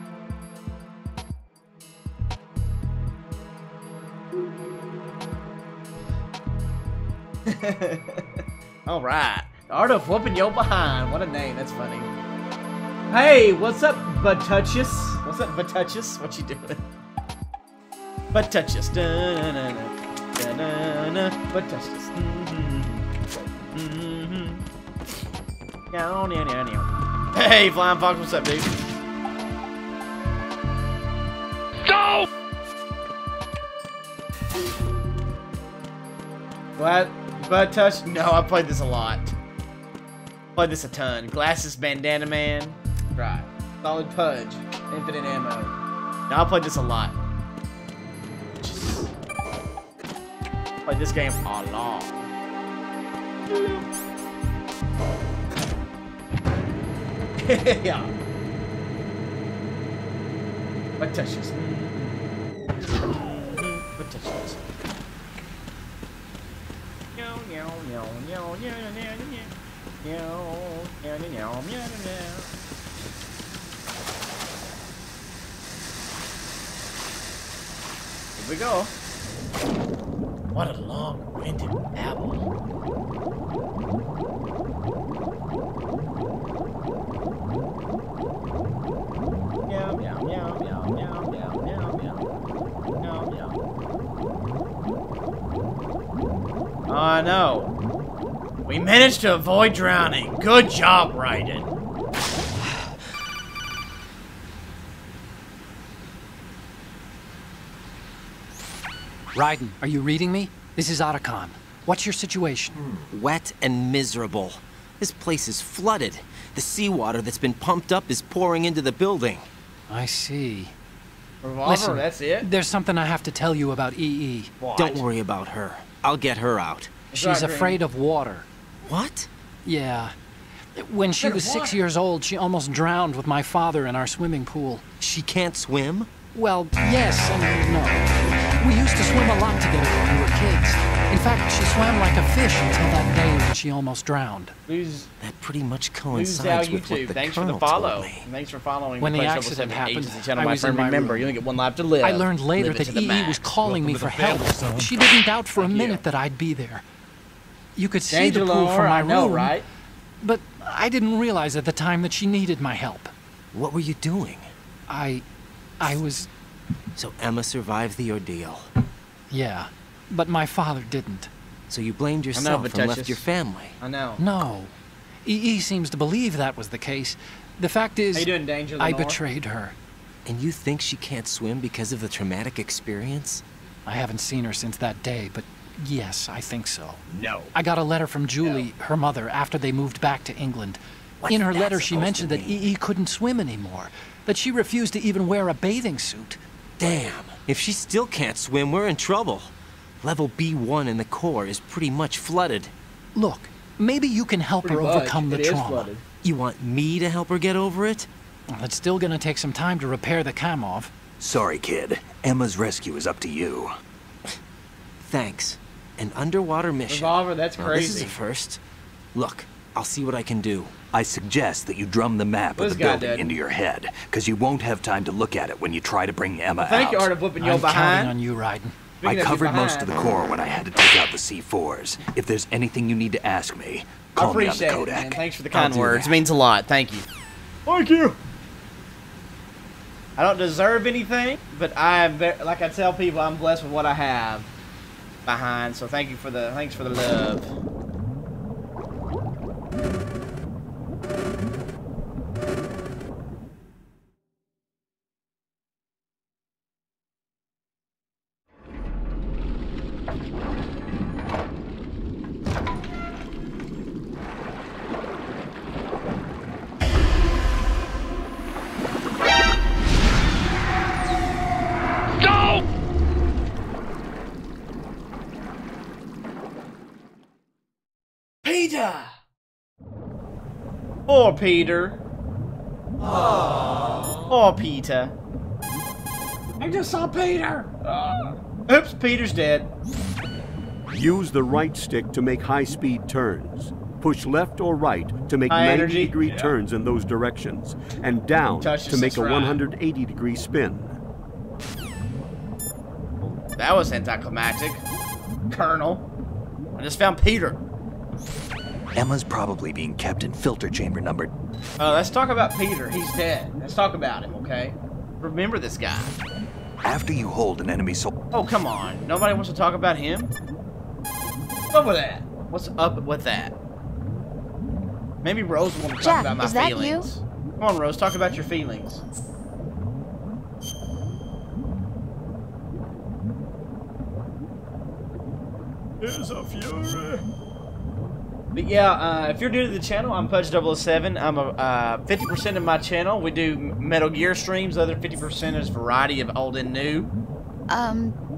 All right. The Art of Whooping Yo Behind. What a name. That's funny. Hey, what's up, Buttuchus? What's up, Buttuchus? What you doing? Buttuchus. Buttuchus. Hey, Flying Fox, what's up, dude? Go! Butt touch? No, I played this a lot. Played this a ton. Glasses, Bandana Man. Right. Solid Pudge. Infinite ammo. No, I played this a lot. Played this game a lot. Yeah. Butt touches. Butt touches. Here we go. What a long-winded babble. Meow, meow, meow, meow, meow, meow, meow, meow. Meow, meow. Oh, no. We managed to avoid drowning. Good job, Raiden. Raiden, are you reading me? This is Otacon. What's your situation? Wet and miserable. This place is flooded. The seawater that's been pumped up is pouring into the building. I see. Revolver, Listen, that's it? There's something I have to tell you about EE. What? Don't worry about her. I'll get her out. She's afraid of water. What? Yeah. When she was 6 years old, she almost drowned with my father in our swimming pool. She can't swim? Well, yes and no. We used to swim a lot together when we were kids. In fact, she swam like a fish until that day when she almost drowned. That pretty much Who's coincides out with what YouTube? the Thanks for the Colonel follow. told me. Thanks for following When the Pudge007 accident happened, Agency Channel, I my was friend. in my Remember, room. you only get one life to live. I learned later Live it that to the EE max. was calling me Welcome for to the help. family, son. She didn't doubt for a Thank you. minute that I'd be there. You could see the Angela, pool from my I know, room, right? but I didn't realize at the time that she needed my help. What were you doing? I was... So Emma survived the ordeal. Yeah, but my father didn't. So you blamed yourself and left Buttuchus. your family. I know. No. EE seems to believe that was the case. The fact is, How you doing, Danger I Lenore? betrayed her. And you think she can't swim because of the traumatic experience? I haven't seen her since that day, but yes, I think so. No. I got a letter from Julie, her mother, after they moved back to England. What's In her that letter, she supposed mentioned to that mean? EE couldn't swim anymore, that she refused to even wear a bathing suit. Damn. If she still can't swim, we're in trouble. Level B1 in the core is pretty much flooded. Look, maybe you can help her overcome the trauma. Flooded. You want me to help her get over it? Well, it's still gonna take some time to repair the Kamov. Sorry, kid. Emma's rescue is up to you. Thanks. An underwater mission. Revolver, that's Now, this is crazy. a first. Look, I'll see what I can do. I suggest that you drum the map This of the guy building did. into your head, because you won't have time to look at it when you try to bring Emma Thank out. you, Art of Whooping Yo I'm counting Behind. on you, Raiden. I covered most of the core when I had to take out the C4s. If there's anything you need to ask me, call me on the Kodak. Man. Thanks for the kind words. It means a lot. Thank you. Thank you. I don't deserve anything, but like I tell people, I'm blessed with what I have behind. So thanks for the love. Poor Peter. Aww. Poor Peter. I just saw Peter. Oops, Peter's dead. Use the right stick to make high-speed turns. Push left or right to make 90-degree turns in those directions. And down to make a 180-degree spin. That was anticlimactic. Colonel. I just found Peter. Emma's probably being kept in filter chamber number... Let's talk about Peter. He's dead. Let's talk about him, okay? Remember this guy. After you hold an enemy soul... Oh, come on. Nobody wants to talk about him? What's up with that? What's up with that? Maybe Rose will want to talk about my feelings. You? Come on, Rose. Talk about your feelings. There's a fury. But yeah, if you're new to the channel, I'm Pudge007. I'm a 50% of my channel. We do Metal Gear streams. The other 50% is a variety of old and new.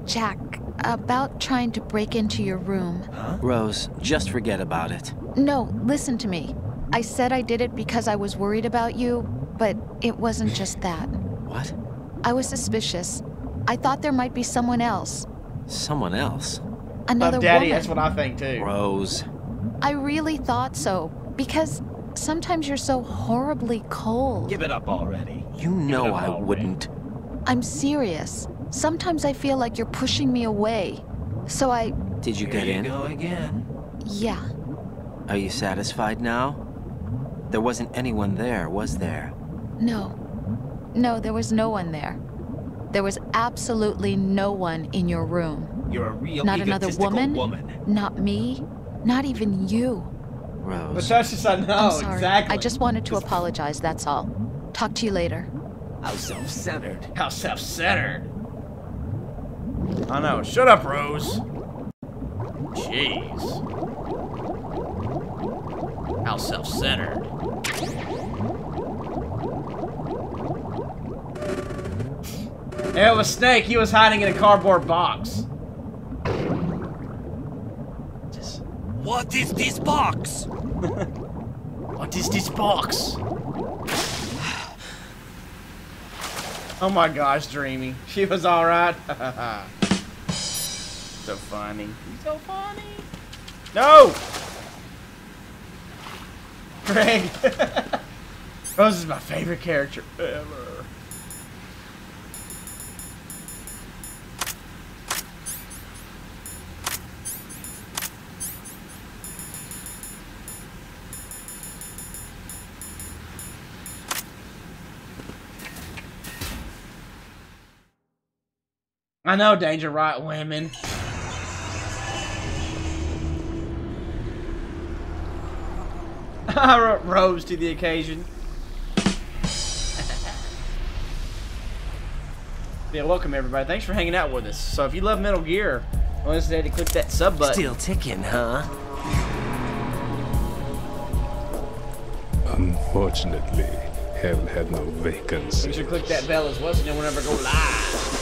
Jack, about trying to break into your room. Huh? Rose, just forget about it. No, listen to me. I said I did it because I was worried about you, but it wasn't just that. What? I was suspicious. I thought there might be someone else. Someone else? Another Daddy, woman. That's what I think too. Rose. I really thought so, because sometimes you're so horribly cold. Give it up already. You know I wouldn't. I'm serious. Sometimes I feel like you're pushing me away. So I... Did you get in? Go again. Yeah. Are you satisfied now? There wasn't anyone there, was there? No. No, there was no one there. There was absolutely no one in your room. You're a real Not another woman, not me, not even you. Rose. But that's just, I know, I'm sorry. exactly. I just wanted to apologize, that's all. Talk to you later. How self-centered. How self-centered. I know. Shut up, Rose. Jeez. How self-centered. It was Snake. He was hiding in a cardboard box. What is this box? What is this box? Oh my gosh, Dreamy. She was alright. So funny. So funny. No! Greg. Rose is my favorite character ever. I know, Danger, right, women. Rose to the occasion. Yeah, welcome everybody. Thanks for hanging out with us. So if you love Metal Gear, don't hesitate to click that sub button. Still ticking, huh? Unfortunately, hell had no vacancy. Make sure to click that bell as well so no one ever go live.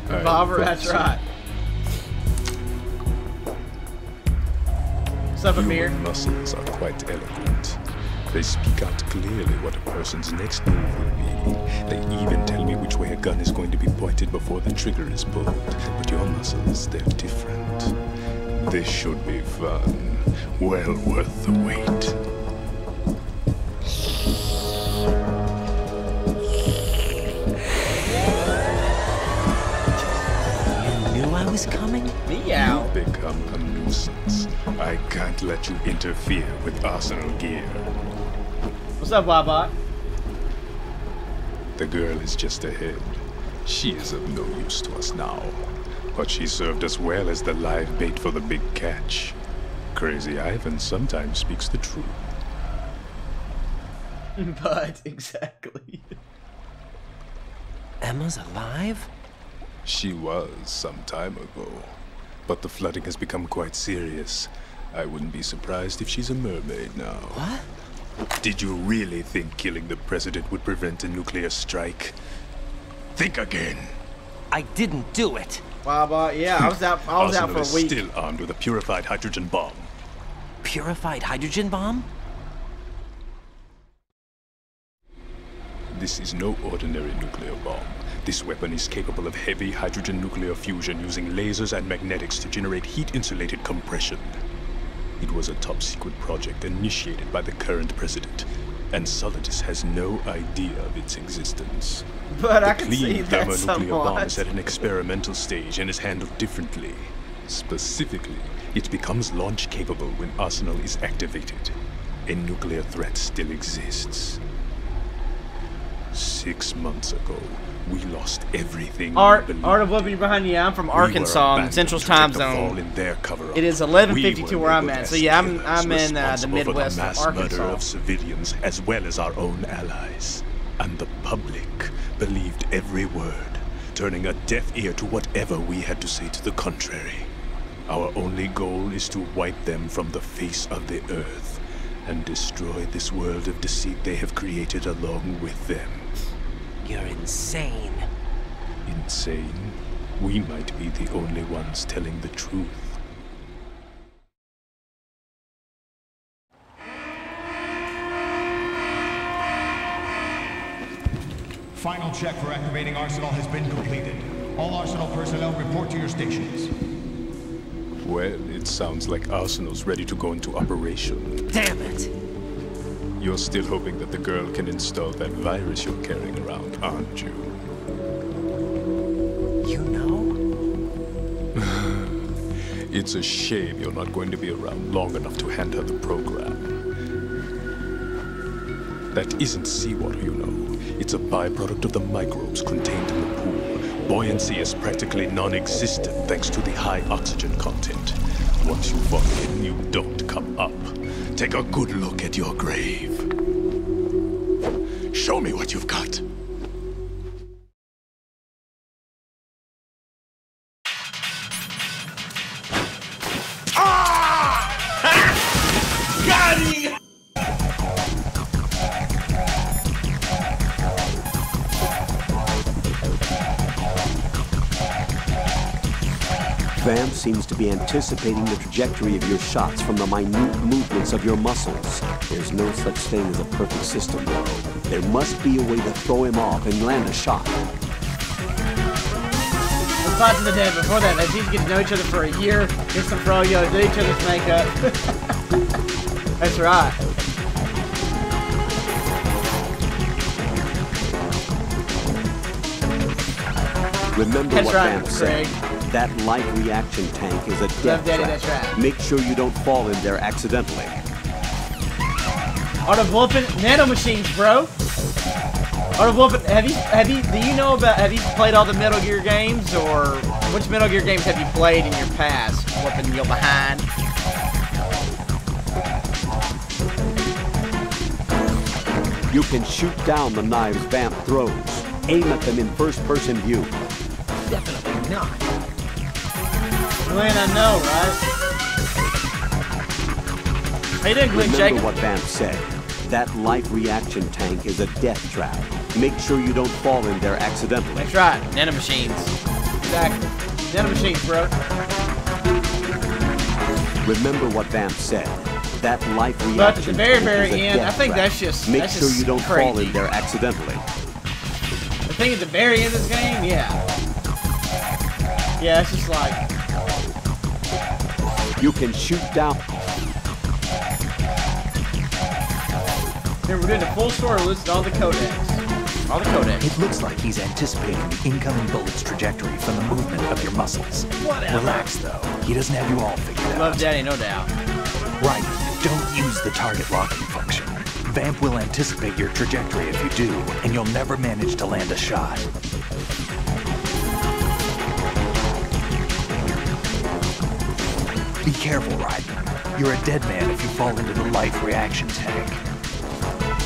Revolver, that's right. What's up, Amir? Your muscles are quite eloquent. They speak out clearly what a person's next move will be. They even tell me which way a gun is going to be pointed before the trigger is pulled. But your muscles, they're different. This should be fun. Well worth the wait. You knew I was coming? Meow. You've become a nuisance. I can't let you interfere with Arsenal gear. What's up, Wabot? The girl is just ahead. She is of no use to us now. But she served us well as the live bait for the big catch. Crazy Ivan sometimes speaks the truth. But, exactly. Emma's alive? She was some time ago. But the flooding has become quite serious. I wouldn't be surprised if she's a mermaid now. What? Did you really think killing the president would prevent a nuclear strike? Think again. I didn't do it. Wabot, yeah, I was out for Arsenal a is week. still armed with a purified hydrogen bomb. Purified hydrogen bomb? This is no ordinary nuclear bomb. This weapon is capable of heavy hydrogen nuclear fusion using lasers and magnetics to generate heat-insulated compression. It was a top-secret project initiated by the current president, and Solidus has no idea of its existence. But I The can see clean that thermonuclear bomb is somewhat. at an experimental stage and is handled differently. Specifically, it becomes launch-capable when Arsenal is activated. A nuclear threat still exists. 6 months ago, we lost everything. Art of Whooping, you're behind you. I'm from Arkansas, in Central Time Zone. It is 11:52 where I'm at. So yeah, I'm in the Midwest of Murder Arkansas. of civilians as well as our own allies, and the public believed every word, turning a deaf ear to whatever we had to say to the contrary. Our only goal is to wipe them from the face of the earth and destroy this world of deceit they have created along with them. You're insane. Insane? We might be the only ones telling the truth. Final check for activating Arsenal has been completed. All Arsenal personnel report to your stations. Well, it sounds like Arsenal's ready to go into operation. Damn it! You're still hoping that the girl can install that virus you're carrying around, aren't you? You know? It's a shame you're not going to be around long enough to hand her the program. That isn't seawater, you know. It's a byproduct of the microbes contained in the pool. Buoyancy is practically non-existent thanks to the high oxygen content. Once you fall in, you don't come up. Take a good look at your grave. Show me what you've got. Got him! Vamp seems to be anticipating the trajectory of your shots from the minute movements of your muscles. There's no such thing as a perfect system, though. There must be a way to throw him off and land a shot. The thoughts of the day before that, as these get to know each other for a year, get some froyo, do each other's makeup. That's right. Remember That's what right, Vamp said. Craig. That light reaction tank is a Love death Daddy, trap. that's right. Make sure you don't fall in there accidentally. Art of Wolfing, nanomachines, bro. Art of Wolfing, do you know about, have you played all the Metal Gear games, or which Metal Gear games have you played in your past? Whooping your behind. You can shoot down the knives Vamp throws. Aim at them in first-person view. Definitely not. Glenn, I know, right? How you doing, Glenn? Remember what Vamp said. That light reaction tank is a death trap. Make sure you don't fall in there accidentally. That's right, nanomachines. Exactly. Nanomachines, bro. Remember what Vamp said. That life reaction. But at the very, tank very is a end, I death think trap. that's just Make that's sure just you don't crazy. fall in there accidentally. The thing at the very end of this game, yeah. Yeah, it's just like... You can shoot down. Here, we're doing a full story listed all the codecs. All the codecs. It looks like he's anticipating the incoming bullet's trajectory from the movement of your muscles. Whatever. Relax, though. He doesn't have you all figured out. Love Daddy, no doubt. Right. Don't use the target locking function. Vamp will anticipate your trajectory if you do, and you'll never manage to land a shot. Be careful, Raiden. You're a dead man if you fall into the life reaction tank.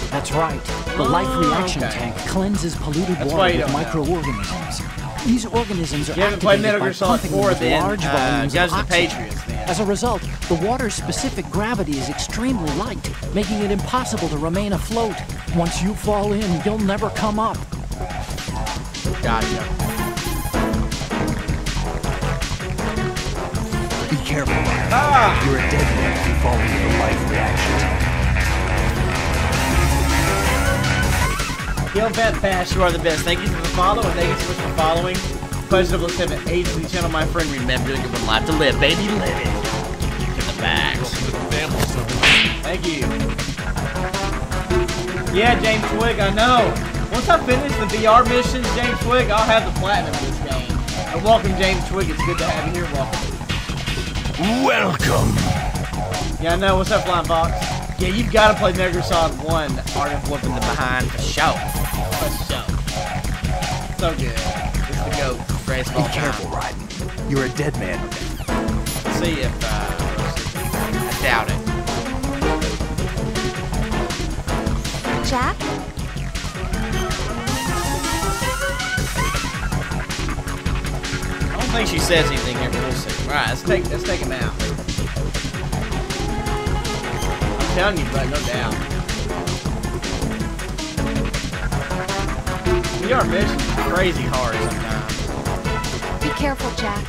That's right. The life reaction tank cleanses polluted water with microorganisms. These organisms are activated by pumping them with large volumes of oxygen. Patriots, then. As a result, the water's specific gravity is extremely light, making it impossible to remain afloat. Once you fall in, you'll never come up. Gotcha. Be careful, Raiden. You're a dead man if you fall into the life reaction tank. Yo, Vamp Bash, you are the best. Thank you for the follow, and thank you so much for following Pudge007 Agency Channel, my friend. Remember, you have one life to live, baby. Live it. To the backs. Thank you. Yeah, James Twig, I know. Once I finish the VR missions, James Twig, I'll have the platinum in this game. And welcome, James Twig. It's good to have you here. Welcome. Yeah, I know. What's up, Flying Fox? Yeah, you've got to play Metal Gear Solid 1, Art of Whooping the Behind for show. For show. So good. It's the GOAT. Greatest of all time. Be careful, Raiden. You're a dead man. Let's see if, I doubt it. Jack? I don't think she says anything here, but we'll see. Alright, let's take him out. I'm telling you, bud, no doubt. VR missions are crazy hard sometimes. Be careful, Jack.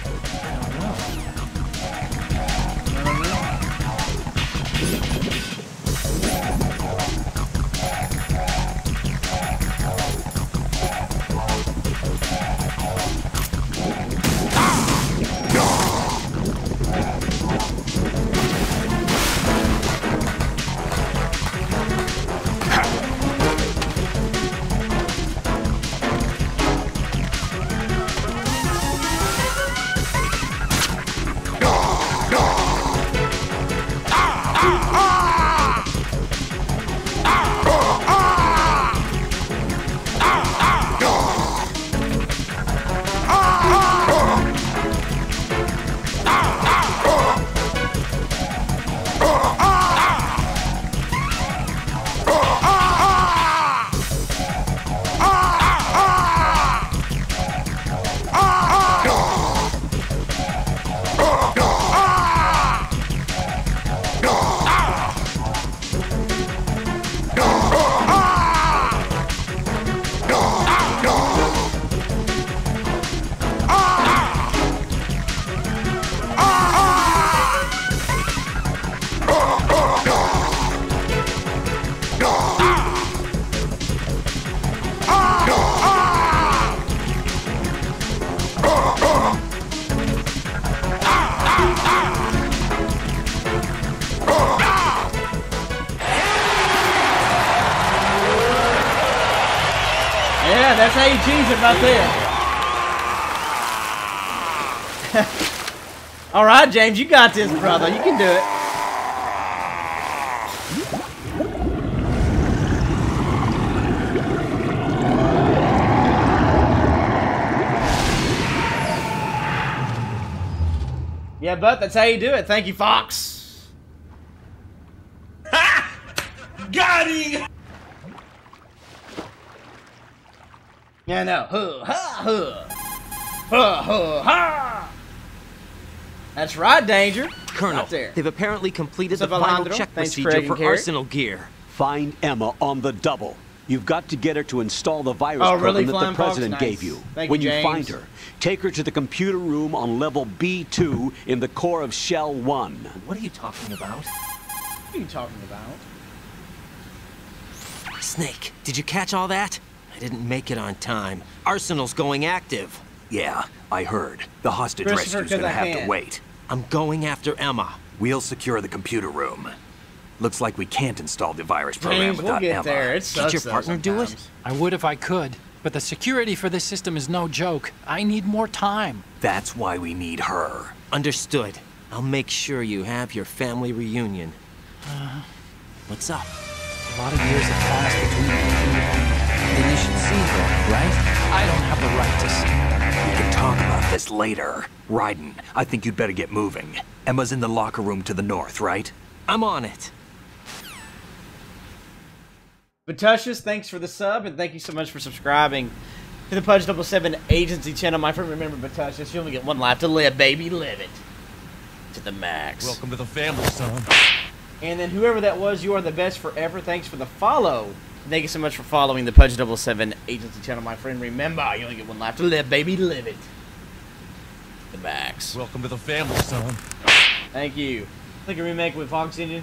Yeah, that's how you cheese it right there. All right, James, you got this, brother. You can do it. Yeah, but that's how you do it. Thank you, Fox. Ha! Got him! Yeah, no. Huh, ha, huh. Huh, huh, ha! That's right, Danger. Colonel, right there. they've apparently completed What's the up, final Alejandro? check Thanks, procedure Craig for and Carrot. arsenal gear. Find Emma on the double. You've got to get her to install the virus Oh, really, program that Flying the Fox? president Nice. gave you. Thank When you, you James. find her, take her to the computer room on level B2 in the core of Shell 1. What are you talking about? What are you talking about? Snake, did you catch all that? I didn't make it on time. Arsenal's going active. Yeah, I heard. The hostage Christopher, rescue's gonna 'cause I have to can. wait. I'm going after Emma. We'll secure the computer room. Looks like we can't install the virus program James, we'll without get Emma. there. It sucks, Did your partner do it? sometimes. I would if I could, but the security for this system is no joke. I need more time. That's why we need her. Understood. I'll make sure you have your family reunion. What's up? A lot of years have passed between me and you. Then you should see her, right? I don't have the right to see. We can talk about this later. Raiden, I think you'd better get moving. Emma's in the locker room to the north, right? I'm on it. Pudge007, thanks for the sub, and thank you so much for subscribing to the Pudge007 Agency Channel. My friend, remember, Pudge007, you only get one life to live, baby. Live it to the max. Welcome to the family, son. And then whoever that was, you are the best forever. Thanks for the follow. Thank you so much for following the Pudge007 Agency Channel, my friend. Remember, you only get one life to live, baby. Live it to the max. Welcome to the family, son. Thank you. Like a remake with Fox Engine.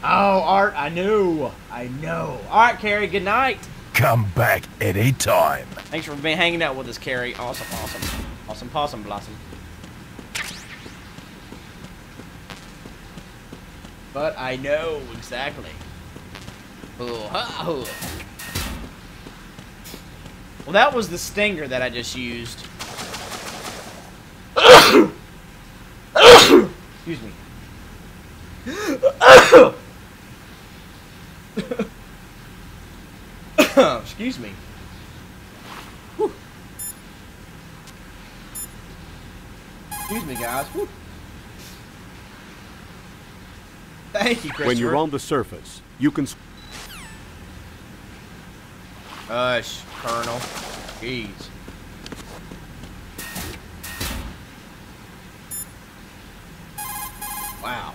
Oh, Art, I know. I know. All right, Carrie, good night. Come back anytime. Thanks for being hanging out with us, Carrie. Awesome, awesome. Awesome possum blossom. But I know exactly. Oh, oh. Well, that was the stinger that I just used. Excuse me. Excuse me. Whew. Excuse me, guys. Whew. Thank you, Christopher. When you're on the surface, you can... Hush, Colonel. Jeez. Wow.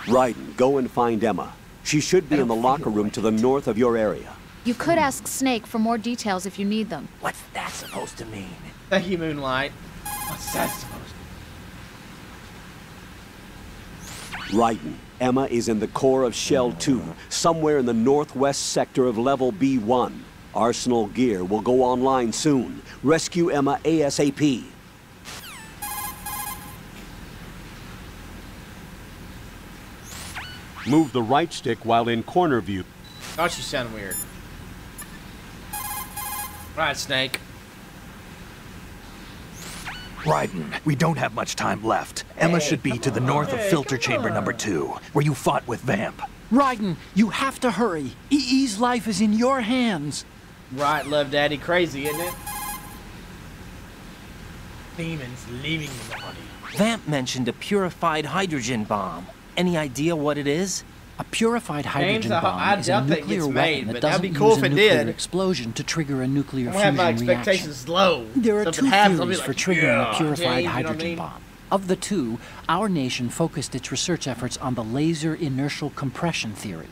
Raiden, go and find Emma. She should be in the locker room to the north of your area. You could ask Snake for more details if you need them. What's that supposed to mean? Thank you, Moonlight. What's that supposed to Raiden, Emma is in the core of Shell 2, somewhere in the northwest sector of Level B1. Arsenal gear will go online soon. Rescue Emma ASAP. Move the right stick while in corner view. Thought you sound weird. Right, Snake. Raiden, we don't have much time left. Emma should be to the north of filter chamber number 2, where you fought with Vamp. Raiden, you have to hurry. EE's life is in your hands. Right, Love Daddy. Crazy, isn't it? Demons leaving the body. Vamp mentioned a purified hydrogen bomb. Any idea what it is? A purified hydrogen James, bomb I is a doubt that it nuclear gets weapon made, that but doesn't that'd be cool use if a it nuclear did. explosion to trigger a nuclear I'm gonna have my fusion reaction. expectations low. There are So if two it happens, I'll theories be for like, triggering yeah, a purified James, you know what I hydrogen mean? bomb. Of the two, our nation focused its research efforts on the laser inertial compression theory.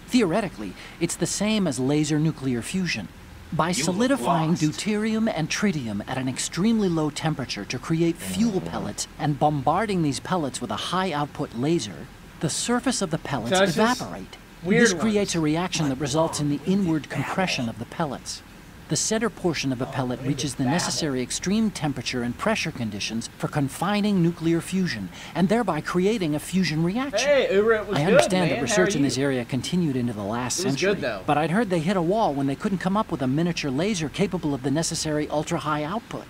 Theoretically, it's the same as laser nuclear fusion. By solidifying deuterium and tritium at an extremely low temperature to create fuel pellets and bombarding these pellets with a high output laser, the surface of the pellets So it's just evaporate. weird This creates a reaction that results in the inward compression of the pellets. The center portion of a pellet reaches the necessary extreme temperature and pressure conditions for confining nuclear fusion, and thereby creating a fusion reaction. Hey, Ura, it was I good, understand man. that How are research in you? this area continued into the last It was century, good, though. but I'd heard they hit a wall when they couldn't come up with a miniature laser capable of the necessary ultra-high output.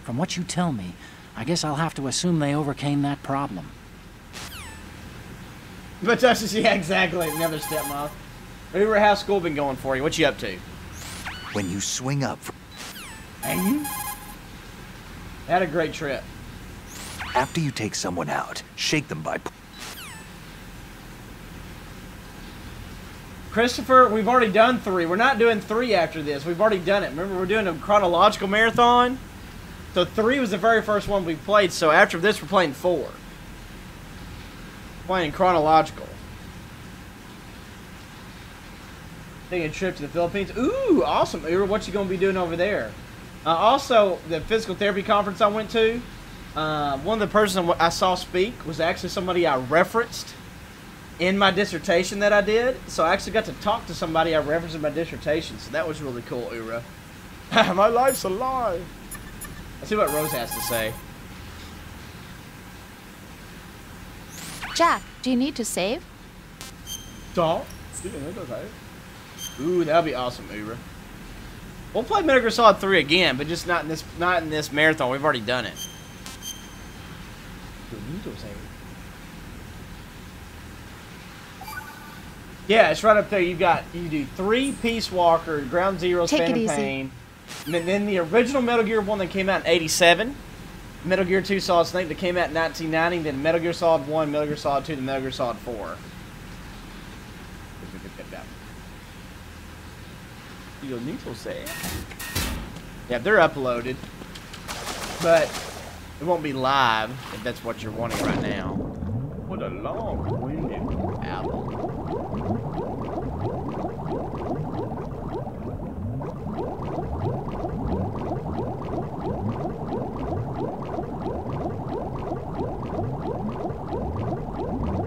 From what you tell me, I guess I'll have to assume they overcame that problem. But that's just, yeah, exactly. Another stepmom. Ura, how's school been going for you? What you up to? When you swing up, Hanging? Had a great trip. after you take someone out, shake them by... Christopher, we've already done 3. We're not doing 3 after this. We've already done it. Remember, we're doing a chronological marathon? So 3 was the very first one we played, so after this, we're playing 4. Playing chronological. Taking a trip to the Philippines. Ooh, awesome. Ura, what you going to be doing over there? Also, the physical therapy conference I went to, One of the persons I saw speak was actually somebody I referenced in my dissertation that I did. So I actually got to talk to somebody I referenced in my dissertation. So that was really cool, Ura. My life's a lie. Let's see what Rose has to say. Jack, do you need to save? Stop. Ooh, that'd be awesome, Ura. We'll play Metal Gear Solid 3 again, but just not in this marathon. We've already done it. Yeah, it's right up there. You do 3 Peace Walker, Ground Zeroes, Phantom Pain, and then the original Metal Gear 1 that came out in '87, Metal Gear 2 Solid Snake that came out in 1990, then Metal Gear Solid 1, Metal Gear Solid 2, and Metal Gear Solid 4. You don't need to say. Yeah, they're uploaded, but it won't be live if that's what you're wanting right now. What a long-winded album.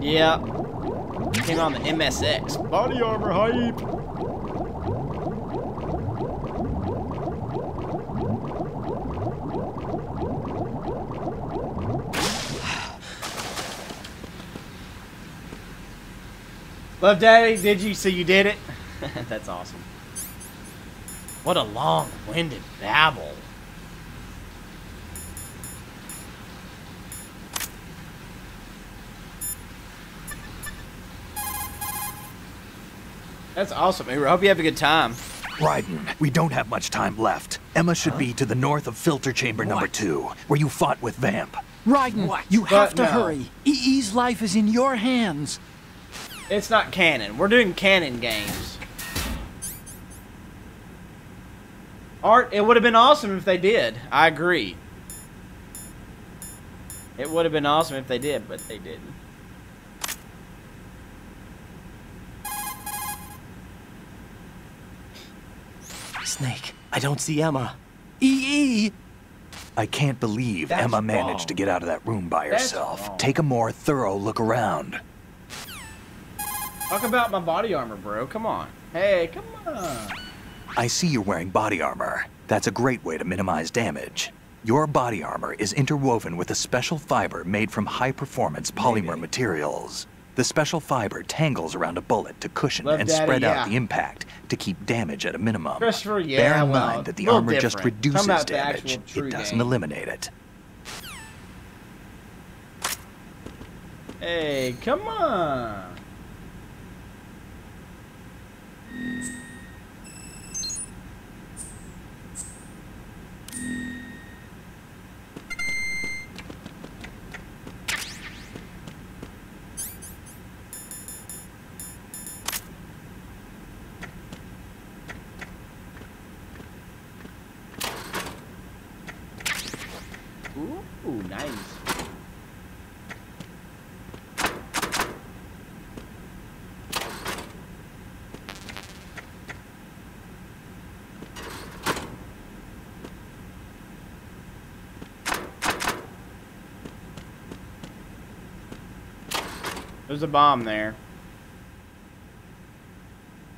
Yeah. Came on the MSX. Body armor hype. Love Daddy, did you? So you did it? That's awesome. What a long-winded babble. That's awesome. I hope you have a good time. Raiden, we don't have much time left. Emma should be to the north of filter chamber number 2, where you fought with Vamp. Raiden, you have to hurry. EE's life is in your hands. It's not canon. We're doing canon games. Art, it would have been awesome if they did. I agree. It would have been awesome if they did, but they didn't. Snake, I don't see Emma. EE! I can't believe That's Emma wrong. managed to get out of that room by That's herself. wrong. Take a more thorough look around. Talk about my body armor, bro. Come on. Hey, come on. I see you're wearing body armor. That's a great way to minimize damage. Your body armor is interwoven with a special fiber made from high-performance polymer materials. The special fiber tangles around a bullet to cushion Love and Daddy, spread yeah. out the impact to keep damage at a minimum. Christopher, yeah, Bear in well, mind that the little armor just different. reduces Talking about the damage. actual true It doesn't game. eliminate it. Hey, come on. Ooh, nice. There's a bomb there.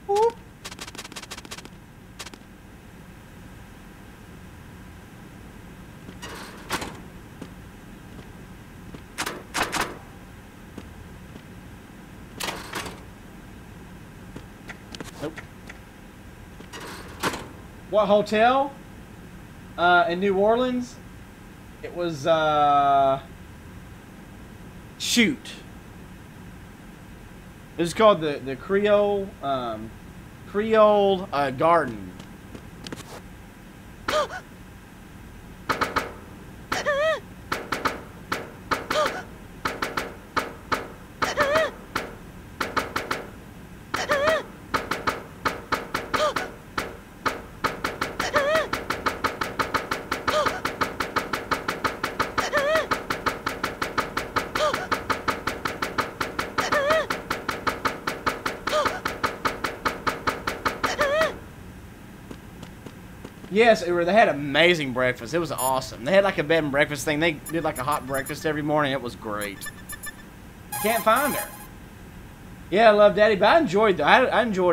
Whoop. Nope. What hotel? In New Orleans? It was, shoot. This is called the Creole Garden. Yes, they had amazing breakfast. It was awesome. They had like a bed and breakfast thing. They did like a hot breakfast every morning. It was great. I can't find her. Yeah, I love Daddy, but I enjoyed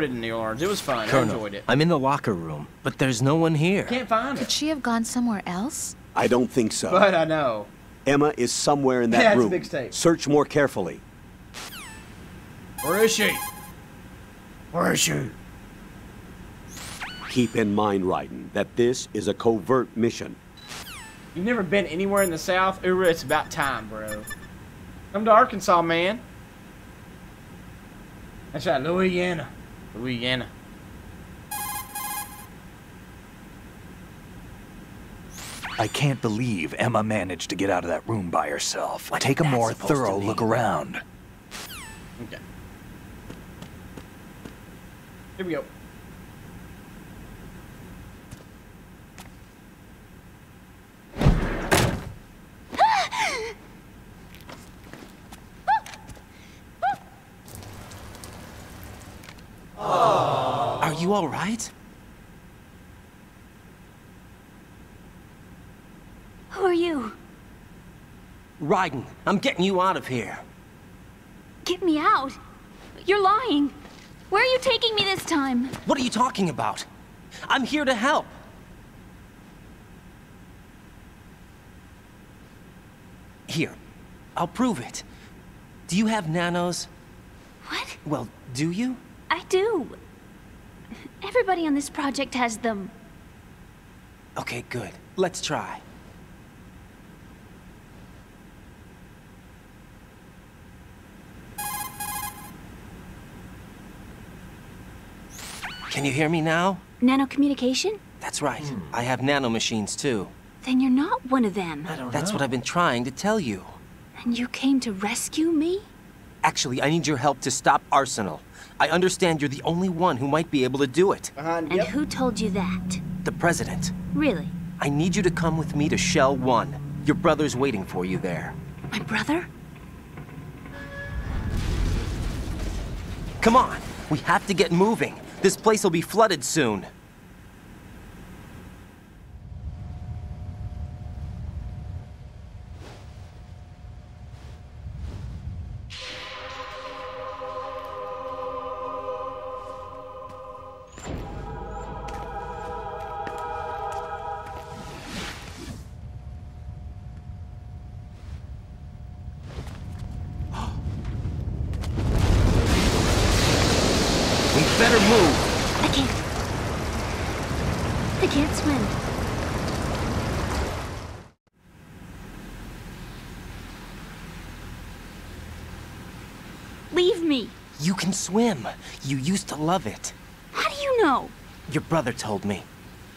it in New Orleans. It was fun. Colonel, I enjoyed it. I'm in the locker room, but there's no one here. Can't find her. Could she have gone somewhere else? I don't think so. But I know. Emma is somewhere in that Yeah, it's a room. big mistake. Search more carefully. Where is she? Where is she? Keep in mind, Raiden, that this is a covert mission. You've never been anywhere in the South? Ooh, it's about time, bro. Come to Arkansas, man. That's right, Louisiana. Louisiana. I can't believe Emma managed to get out of that room by herself. Take a more thorough look around. Okay. Here we go. Are you all right? Who are you? Raiden, I'm getting you out of here. Get me out. You're lying. Where are you taking me this time? What are you talking about? I'm here to help. Here, I'll prove it. Do you have nanos? What? Well, do you? I do. Everybody on this project has them. Okay, good. Let's try. Can you hear me now? Nanocommunication? That's right. I have nanomachines too. Then you're not one of them. That's what I've been trying to tell you. And you came to rescue me? Actually, I need your help to stop Arsenal. I understand you're the only one who might be able to do it. And who told you that? The President. Really? I need you to come with me to Shell 1. Your brother's waiting for you there. My brother? Come on, we have to get moving. This place will be flooded soon. Better move. I can't swim. Leave me. You can swim. You used to love it. How do you know? Your brother told me.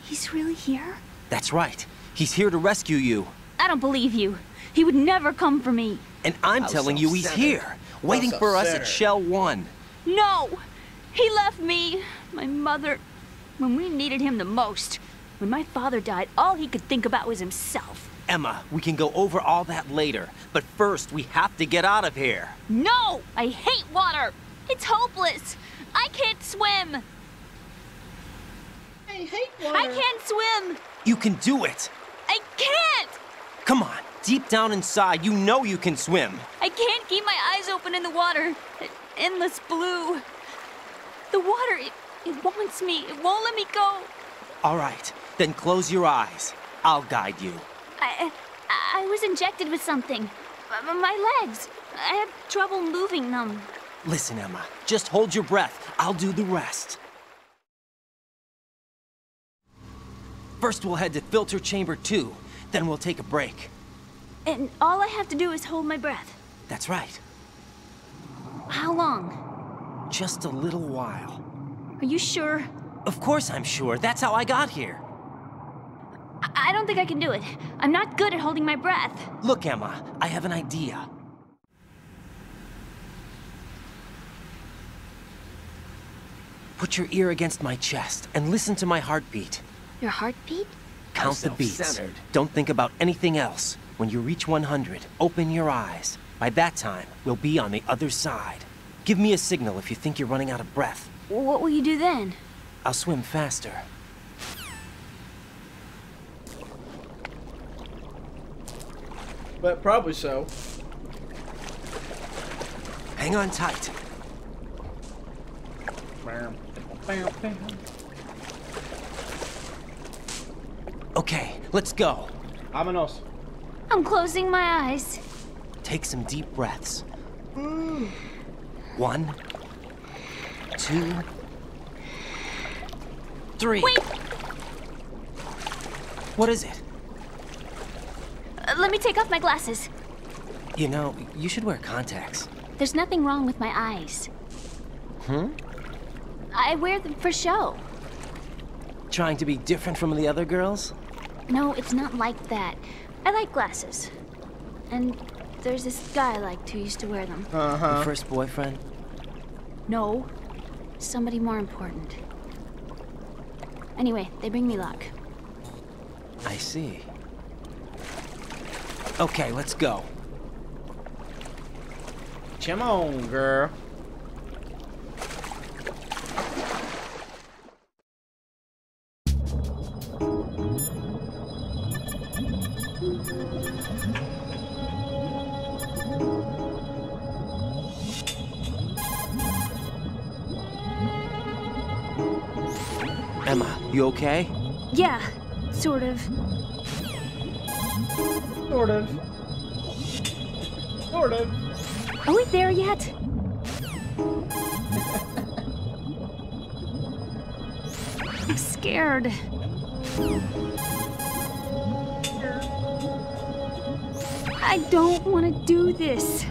He's really here? That's right. He's here to rescue you. I don't believe you. He would never come for me. And I'm telling you he's here, waiting for us at Shell 1. No! He left me, my mother, when we needed him the most. When my father died, all he could think about was himself. Emma, we can go over all that later, but first we have to get out of here. No! I hate water! It's hopeless! I can't swim! I hate water. I can't swim! You can do it! I can't! Come on, deep down inside, you know you can swim. I can't keep my eyes open in the water. Endless blue. The water, it wants me. It won't let me go. All right, then close your eyes. I'll guide you. I was injected with something. My legs. I have trouble moving them. Listen, Emma, just hold your breath. I'll do the rest. First, we'll head to filter chamber 2. Then we'll take a break. And all I have to do is hold my breath. That's right. How long? Just a little while. Are you sure? Of course I'm sure. That's how I got here. I don't think I can do it. I'm not good at holding my breath. Look, Emma, I have an idea. Put your ear against my chest and listen to my heartbeat. Your heartbeat? Count the beats. Don't think about anything else. When you reach 100, open your eyes. By that time, we'll be on the other side. Give me a signal if you think you're running out of breath. What will you do then? I'll swim faster. But probably so. Hang on tight. Bam, bam, bam. Okay, let's go. Vámonos. I'm closing my eyes. Take some deep breaths. 1, 2, 3. Wait! What is it? Let me take off my glasses. You know, you should wear contacts. There's nothing wrong with my eyes. I wear them for show. Trying to be different from the other girls? No, it's not like that. I like glasses. And there's this guy I liked who used to wear them. Your first boyfriend? No. Somebody more important. Anyway, they bring me luck. I see. Okay, let's go. Come on, girl. Emma, you okay? Yeah, sort of. Sort of. Sort of. Are we there yet? I'm scared. I don't want to do this.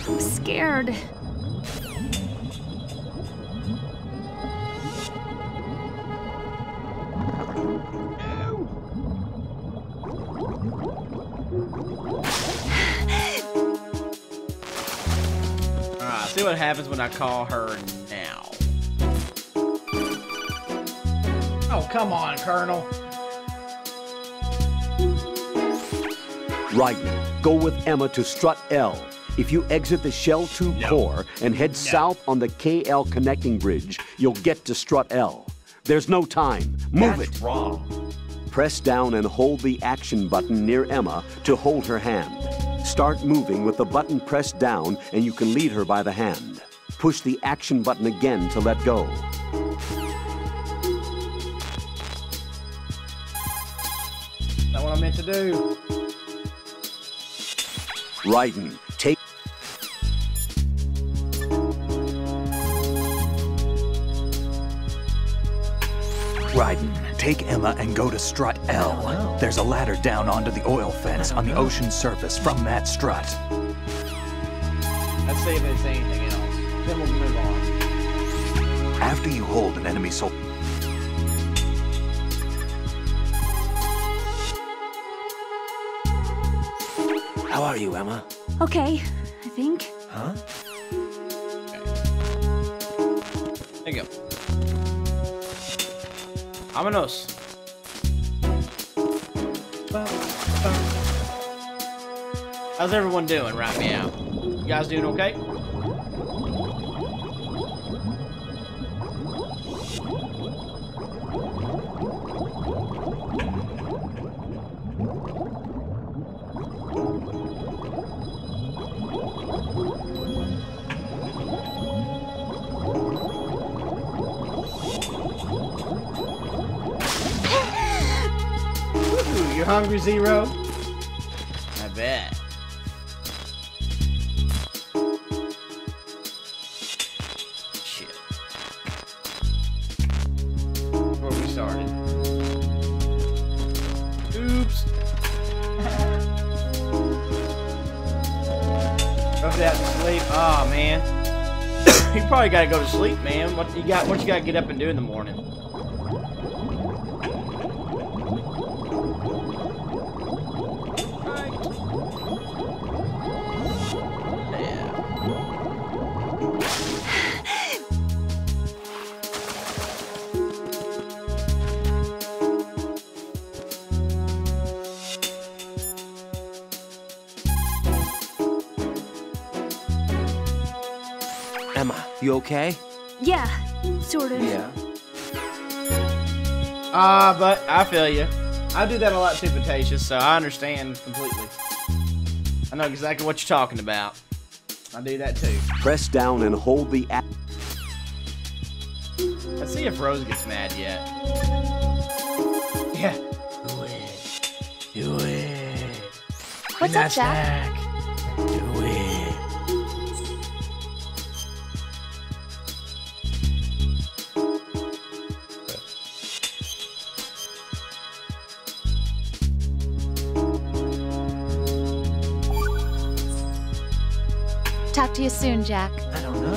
I'm scared. See what happens when I call her now. Oh, come on, Colonel. Raiden, go with Emma to strut L. If you exit the Shell 2 core and head south on the KL connecting bridge, you'll get to strut L. There's no time. Move That's it. wrong. Press down and hold the action button near Emma to hold her hand. Start moving with the button pressed down and you can lead her by the hand. Push the action button again to let go. That's what I meant to do. Raiden, take... Raiden, take Emma and go to strut L. There's a ladder down onto the oil fence on the ocean surface from that strut. Let's see if there's anything else. Then we'll move on. After you hold an enemy soldier... How are you, Emma? Okay, I think. Huh? There you go. Vámonos. How's everyone doing right now? You guys doing okay? You hungry, Zero? I bet. Shit. Where we started. Oops. Roughed out to sleep. Oh man. You probably gotta go to sleep, man. What you gotta get up and do in the morning? Emma, you okay? Yeah, sort of. Yeah. But I feel you. I do that a lot too, Potatious, so I understand completely. I know exactly what you're talking about. I do that too. Press down and hold the... Let's see if Rose gets mad yet. Yeah. Do it. Do it. What's up, Jack? Do it. Talk to you soon, Jack. I don't know.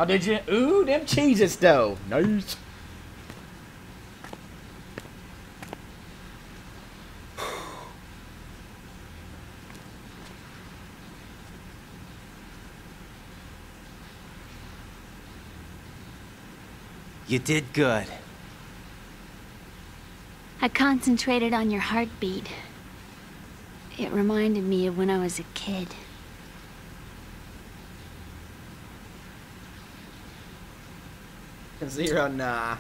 Oh, did you? Ooh, them cheeses though. Nice. You did good. I concentrated on your heartbeat. It reminded me of when I was a kid. Zero, nah.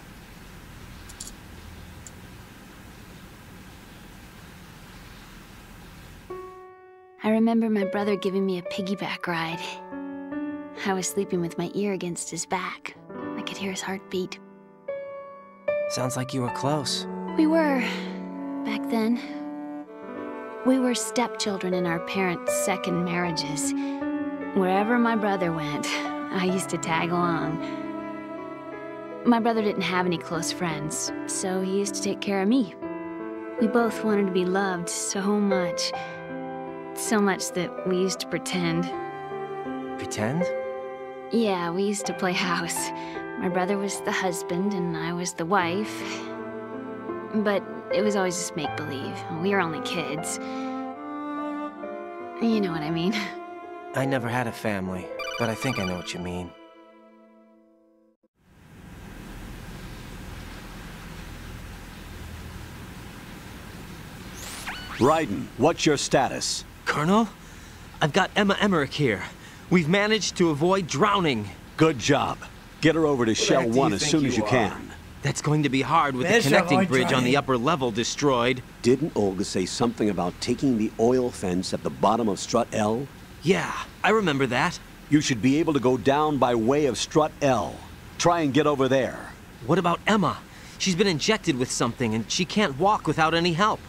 I remember my brother giving me a piggyback ride. I was sleeping with my ear against his back. I could hear his heartbeat. Sounds like you were close. We were, back then. We were stepchildren in our parents' second marriages. Wherever my brother went, I used to tag along. My brother didn't have any close friends, so he used to take care of me. We both wanted to be loved so much. So much that we used to pretend. Pretend? Yeah, we used to play house. My brother was the husband and I was the wife. But it was always just make-believe. We were only kids. You know what I mean. I never had a family, but I think I know what you mean. Raiden, what's your status? Colonel? I've got Emma Emmerich here. We've managed to avoid drowning. Good job. Get her over to Shell 1 as soon as you can. That's going to be hard with the connecting bridge on the upper level destroyed. Didn't Olga say something about taking the oil fence at the bottom of Strut L? Yeah, I remember that. You should be able to go down by way of Strut L. Try and get over there. What about Emma? She's been injected with something and she can't walk without any help.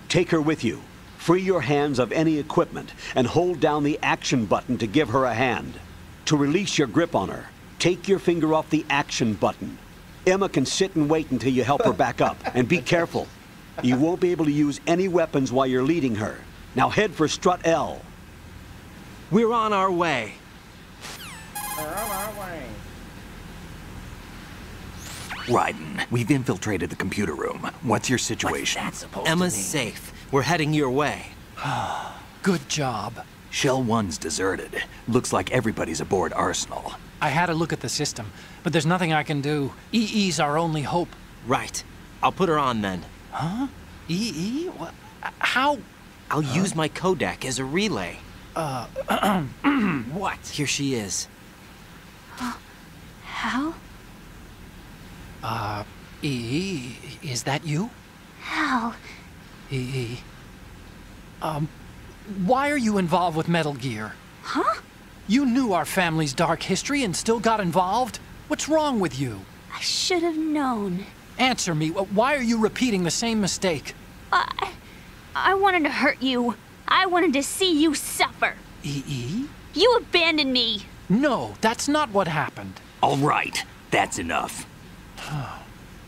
Take her with you. Free your hands of any equipment and hold down the action button to give her a hand. To release your grip on her, take your finger off the action button. Emma can sit and wait until you help her back up. And be careful. You won't be able to use any weapons while you're leading her. Now head for Strut L. We're on our way. We're on our way. Raiden, we've infiltrated the computer room. What's your situation? What's that supposed Emma's to mean? safe. We're heading your way. Good job. Shell 1's deserted. Looks like everybody's aboard Arsenal. I had a look at the system, but there's nothing I can do. EE's our only hope. Right. I'll put her on then. Huh? EE? What? How? I'll use my Kodak as a relay. What? Here she is. How? EE, is that you? How? EE. Why are you involved with Metal Gear? Huh? You knew our family's dark history and still got involved? What's wrong with you? I should have known. Answer me. Why are you repeating the same mistake? I wanted to hurt you. I wanted to see you suffer. EE? You abandoned me. No, that's not what happened. All right, that's enough.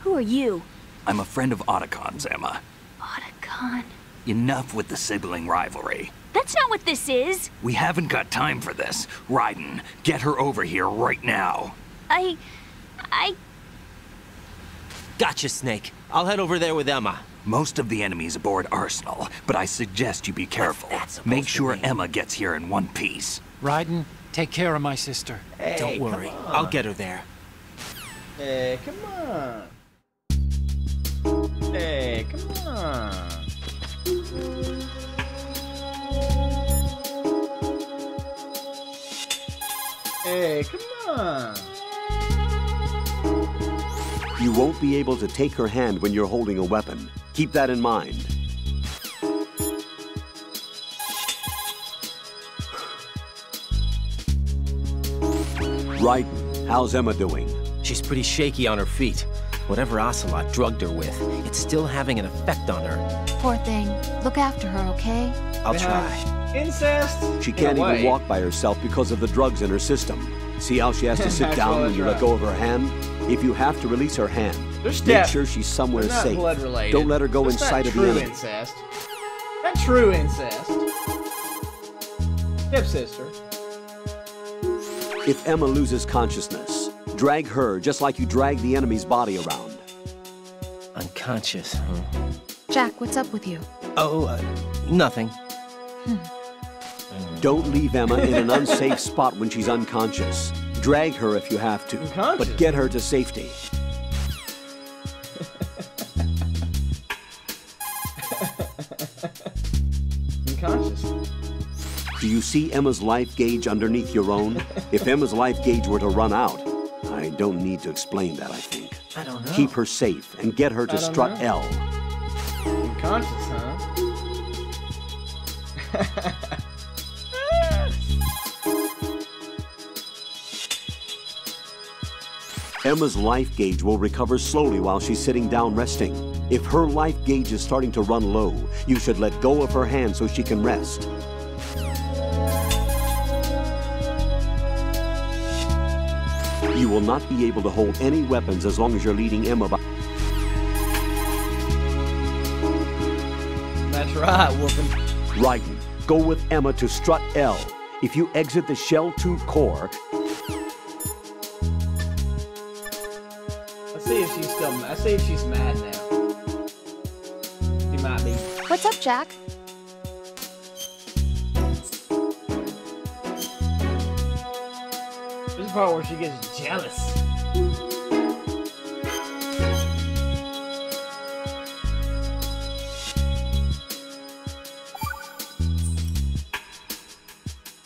Who are you? I'm a friend of Otacon's, Emma. Otacon? Enough with the sibling rivalry. That's not what this is. We haven't got time for this. Raiden, get her over here right now. I... Gotcha, Snake. I'll head over there with Emma. Most of the enemy's aboard Arsenal, but I suggest you be careful. Make sure Emma gets here in one piece. Raiden, take care of my sister. Don't worry. I'll get her there. Hey, come on. Hey, come on. Hey, come on. You won't be able to take her hand when you're holding a weapon. Keep that in mind. Right. How's Emma doing? She's pretty shaky on her feet. Whatever Ocelot drugged her with, it's still having an effect on her. Poor thing. Look after her, okay? I'll try. Incest? She can't even walk by herself because of the drugs in her system. See how she has to sit down when you let go of her hand? If you have to release her hand, make sure she's somewhere safe. Don't let her go in sight of the enemy. Incest. Not true incest. Stepsister. If Emma loses consciousness, drag her just like you drag the enemy's body around. Unconscious, huh? Jack, what's up with you? Oh, nothing. Don't leave Emma in an unsafe spot when she's unconscious. Drag her if you have to, but get her to safety. Unconscious. Do you see Emma's life gauge underneath your own? If Emma's life gauge were to run out, I don't need to explain that, I think. I don't know. Keep her safe and get her to strut L. Unconscious, huh? Emma's life gauge will recover slowly while she's sitting down resting. If her life gauge is starting to run low, you should let go of her hand so she can rest. You will not be able to hold any weapons as long as you're leading Emma by... That's right, Wolfen. Raiden, go with Emma to strut L. If you exit the Shell 2 core... Let's see if she's still mad. Let's see if she's mad now. She might be. What's up, Jack? This is the part where she gets jealous.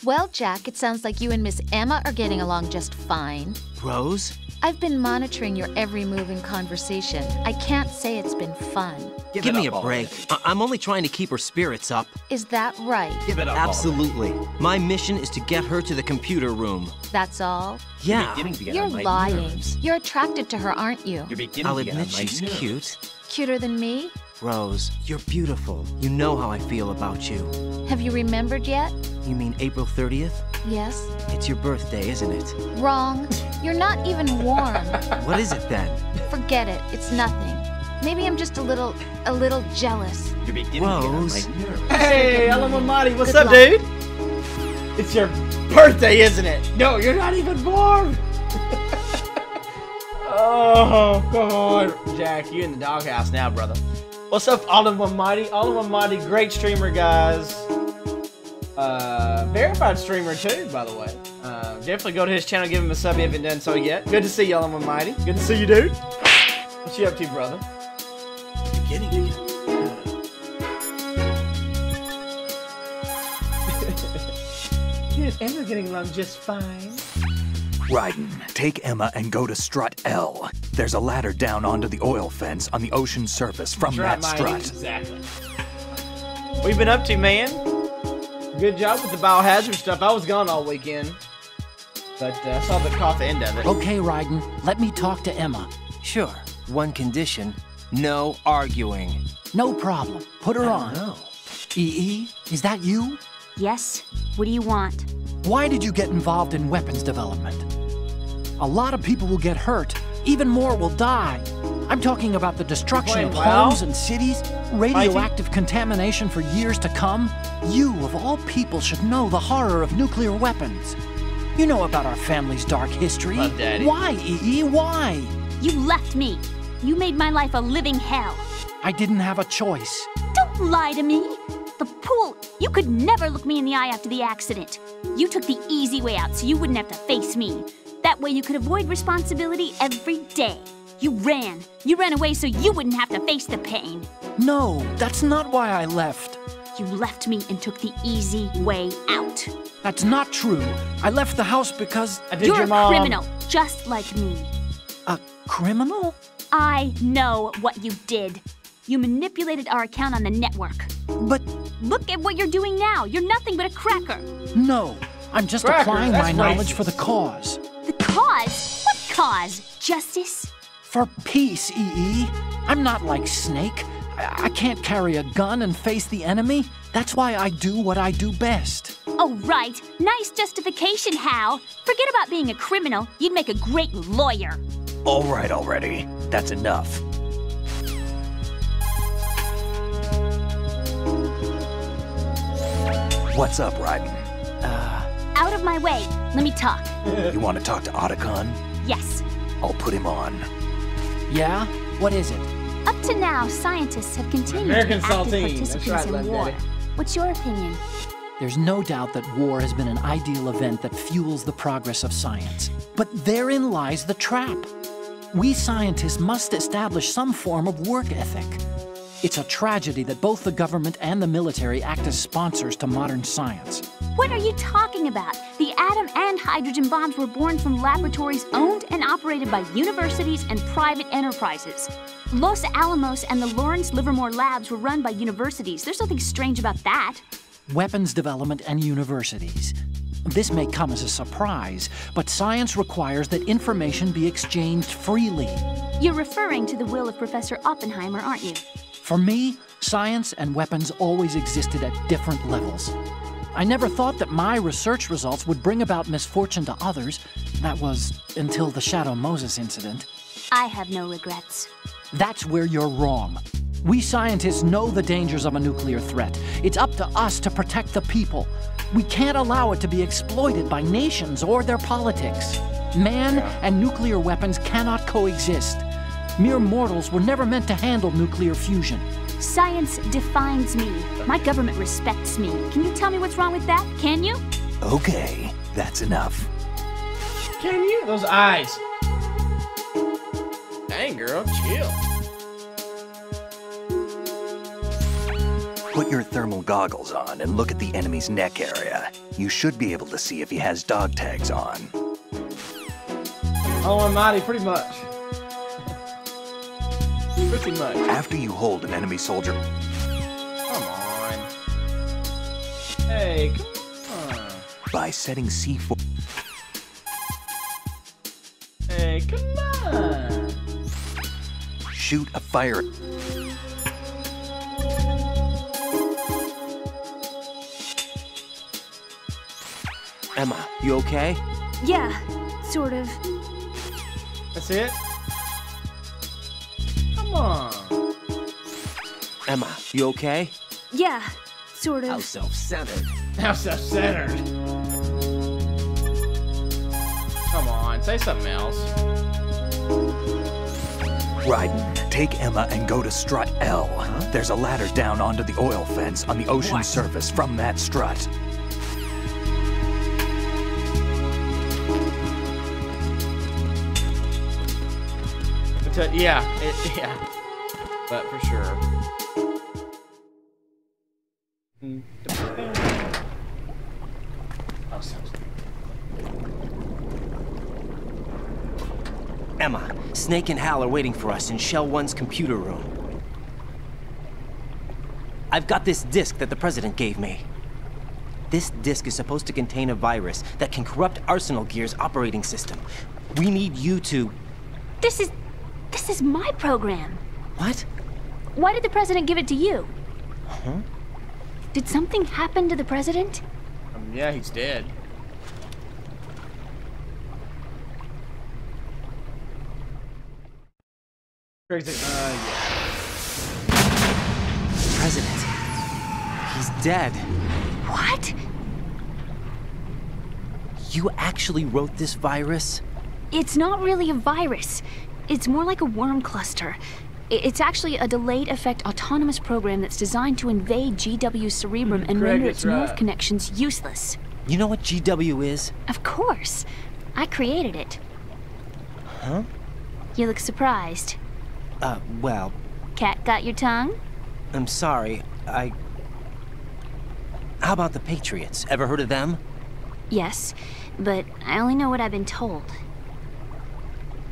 Well, Jack, it sounds like you and Miss Emma are getting along just fine. Rose? I've been monitoring your every move and conversation. I can't say it's been fun. Give me a break. I'm only trying to keep her spirits up. Is that right? Give it up. Absolutely. My mission is to get her to the computer room. That's all? Yeah. You're lying. You're attracted to her, aren't you? I'll admit she's cute. Cuter than me? Rose, you're beautiful. You know how I feel about you. Have you remembered yet? You mean April 30th? Yes. It's your birthday, isn't it? Wrong. You're not even warm. What is it then? Forget it. It's nothing. Maybe I'm just a little jealous. You're beginning Rose. To get on my nerves. Hey, Alamamadi, what's up, dude? It's your birthday, isn't it? No, you're not even warm. Oh, God. Jack, you in the doghouse now, brother. What's up, Alamamadi? Alamamadi, great streamer, guys. Verified streamer, too, by the way. Definitely go to his channel, give him a sub if you haven't done so yet. Good to see you, Alamamadi. Good to see you, dude. What you up to, brother? Beginning to get... You and Emma getting along just fine. Raiden, take Emma and go to strut L. There's a ladder down onto the oil fence on the ocean surface from that strut. Exactly. What you been up to, man? Good job with the biohazard stuff. I was gone all weekend. But I saw the caught the end of it. Okay, Raiden, let me talk to Emma. Sure. One condition. No arguing. No problem. Put her on. No. EE, is that you? Yes. What do you want? Why did you get involved in weapons development? A lot of people will get hurt. Even more will die. I'm talking about the destruction of homes and cities, radioactive contamination for years to come. You, of all people, should know the horror of nuclear weapons. You know about our family's dark history. Love Daddy. Why, EE? Why? You left me. You made my life a living hell. I didn't have a choice. Don't lie to me. The pool, you could never look me in the eye after the accident. You took the easy way out so you wouldn't have to face me. That way you could avoid responsibility every day. You ran. You ran away so you wouldn't have to face the pain. No, that's not why I left. You left me and took the easy way out. That's not true. I left the house because... You're a criminal, just like me. A criminal? I know what you did. You manipulated our account on the network. But... Look at what you're doing now. You're nothing but a cracker. No, I'm just applying my knowledge for the cause. The cause? What cause? Justice? For peace, EE. I'm not like Snake. I can't carry a gun and face the enemy. That's why I do what I do best. Oh, right. Nice justification, Hal. Forget about being a criminal. You'd make a great lawyer. All right already. That's enough. What's up, Raiden? Out of my way. Let me talk. You want to talk to Otacon? Yes. I'll put him on. Yeah? What is it? Up to now, scientists have continued to be active participants in war. What's your opinion? There's no doubt that war has been an ideal event that fuels the progress of science. But therein lies the trap. We scientists must establish some form of work ethic. It's a tragedy that both the government and the military act as sponsors to modern science. What are you talking about? The atom and hydrogen bombs were born from laboratories owned and operated by universities and private enterprises. Los Alamos and the Lawrence Livermore labs were run by universities. There's nothing strange about that. Weapons development and universities. This may come as a surprise, but science requires that information be exchanged freely. You're referring to the will of Professor Oppenheimer, aren't you? For me, science and weapons always existed at different levels. I never thought that my research results would bring about misfortune to others. That was until the Shadow Moses incident. I have no regrets. That's where you're wrong. We scientists know the dangers of a nuclear threat. It's up to us to protect the people. We can't allow it to be exploited by nations or their politics. Man and nuclear weapons cannot coexist. Mere mortals were never meant to handle nuclear fusion. Science defines me. My government respects me. Can you tell me what's wrong with that? Can you? Okay, that's enough. Can you? Those eyes. Dang, girl, chill. Put your thermal goggles on and look at the enemy's neck area. You should be able to see if he has dog tags on. Oh, Almighty, pretty much. Pretty much. After you hold an enemy soldier... Come on. Hey, come on. By setting C4... Hey, come on. Shoot a fire... Emma, you okay? Yeah, sort of. That's it? Come on. Emma, you okay? Yeah, sort of. How self-centered. How self-centered. Come on, say something else. Raiden, take Emma and go to strut L. Huh? There's a ladder down onto the oil fence on the ocean surface from that strut. Yeah, yeah, but for sure. Emma, Snake and Hal are waiting for us in Shell 1's computer room. I've got this disk that the President gave me. This disk is supposed to contain a virus that can corrupt Arsenal Gear's operating system. We need you to... This is my program. What? Why did the President give it to you? Huh? Did something happen to the President? Yeah, he's dead. Crazy. Yeah. President. He's dead. What? You actually wrote this virus? It's not really a virus. It's more like a worm cluster. It's actually a delayed effect autonomous program that's designed to invade GW's cerebrum and render its nerve connections useless. You know what GW is? Of course. I created it. Huh? You look surprised. Well... Cat got your tongue? I'm sorry, How about the Patriots? Ever heard of them? Yes, but I only know what I've been told.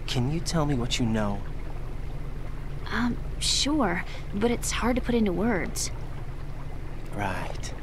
Can you tell me what you know? Sure, but it's hard to put into words. Right.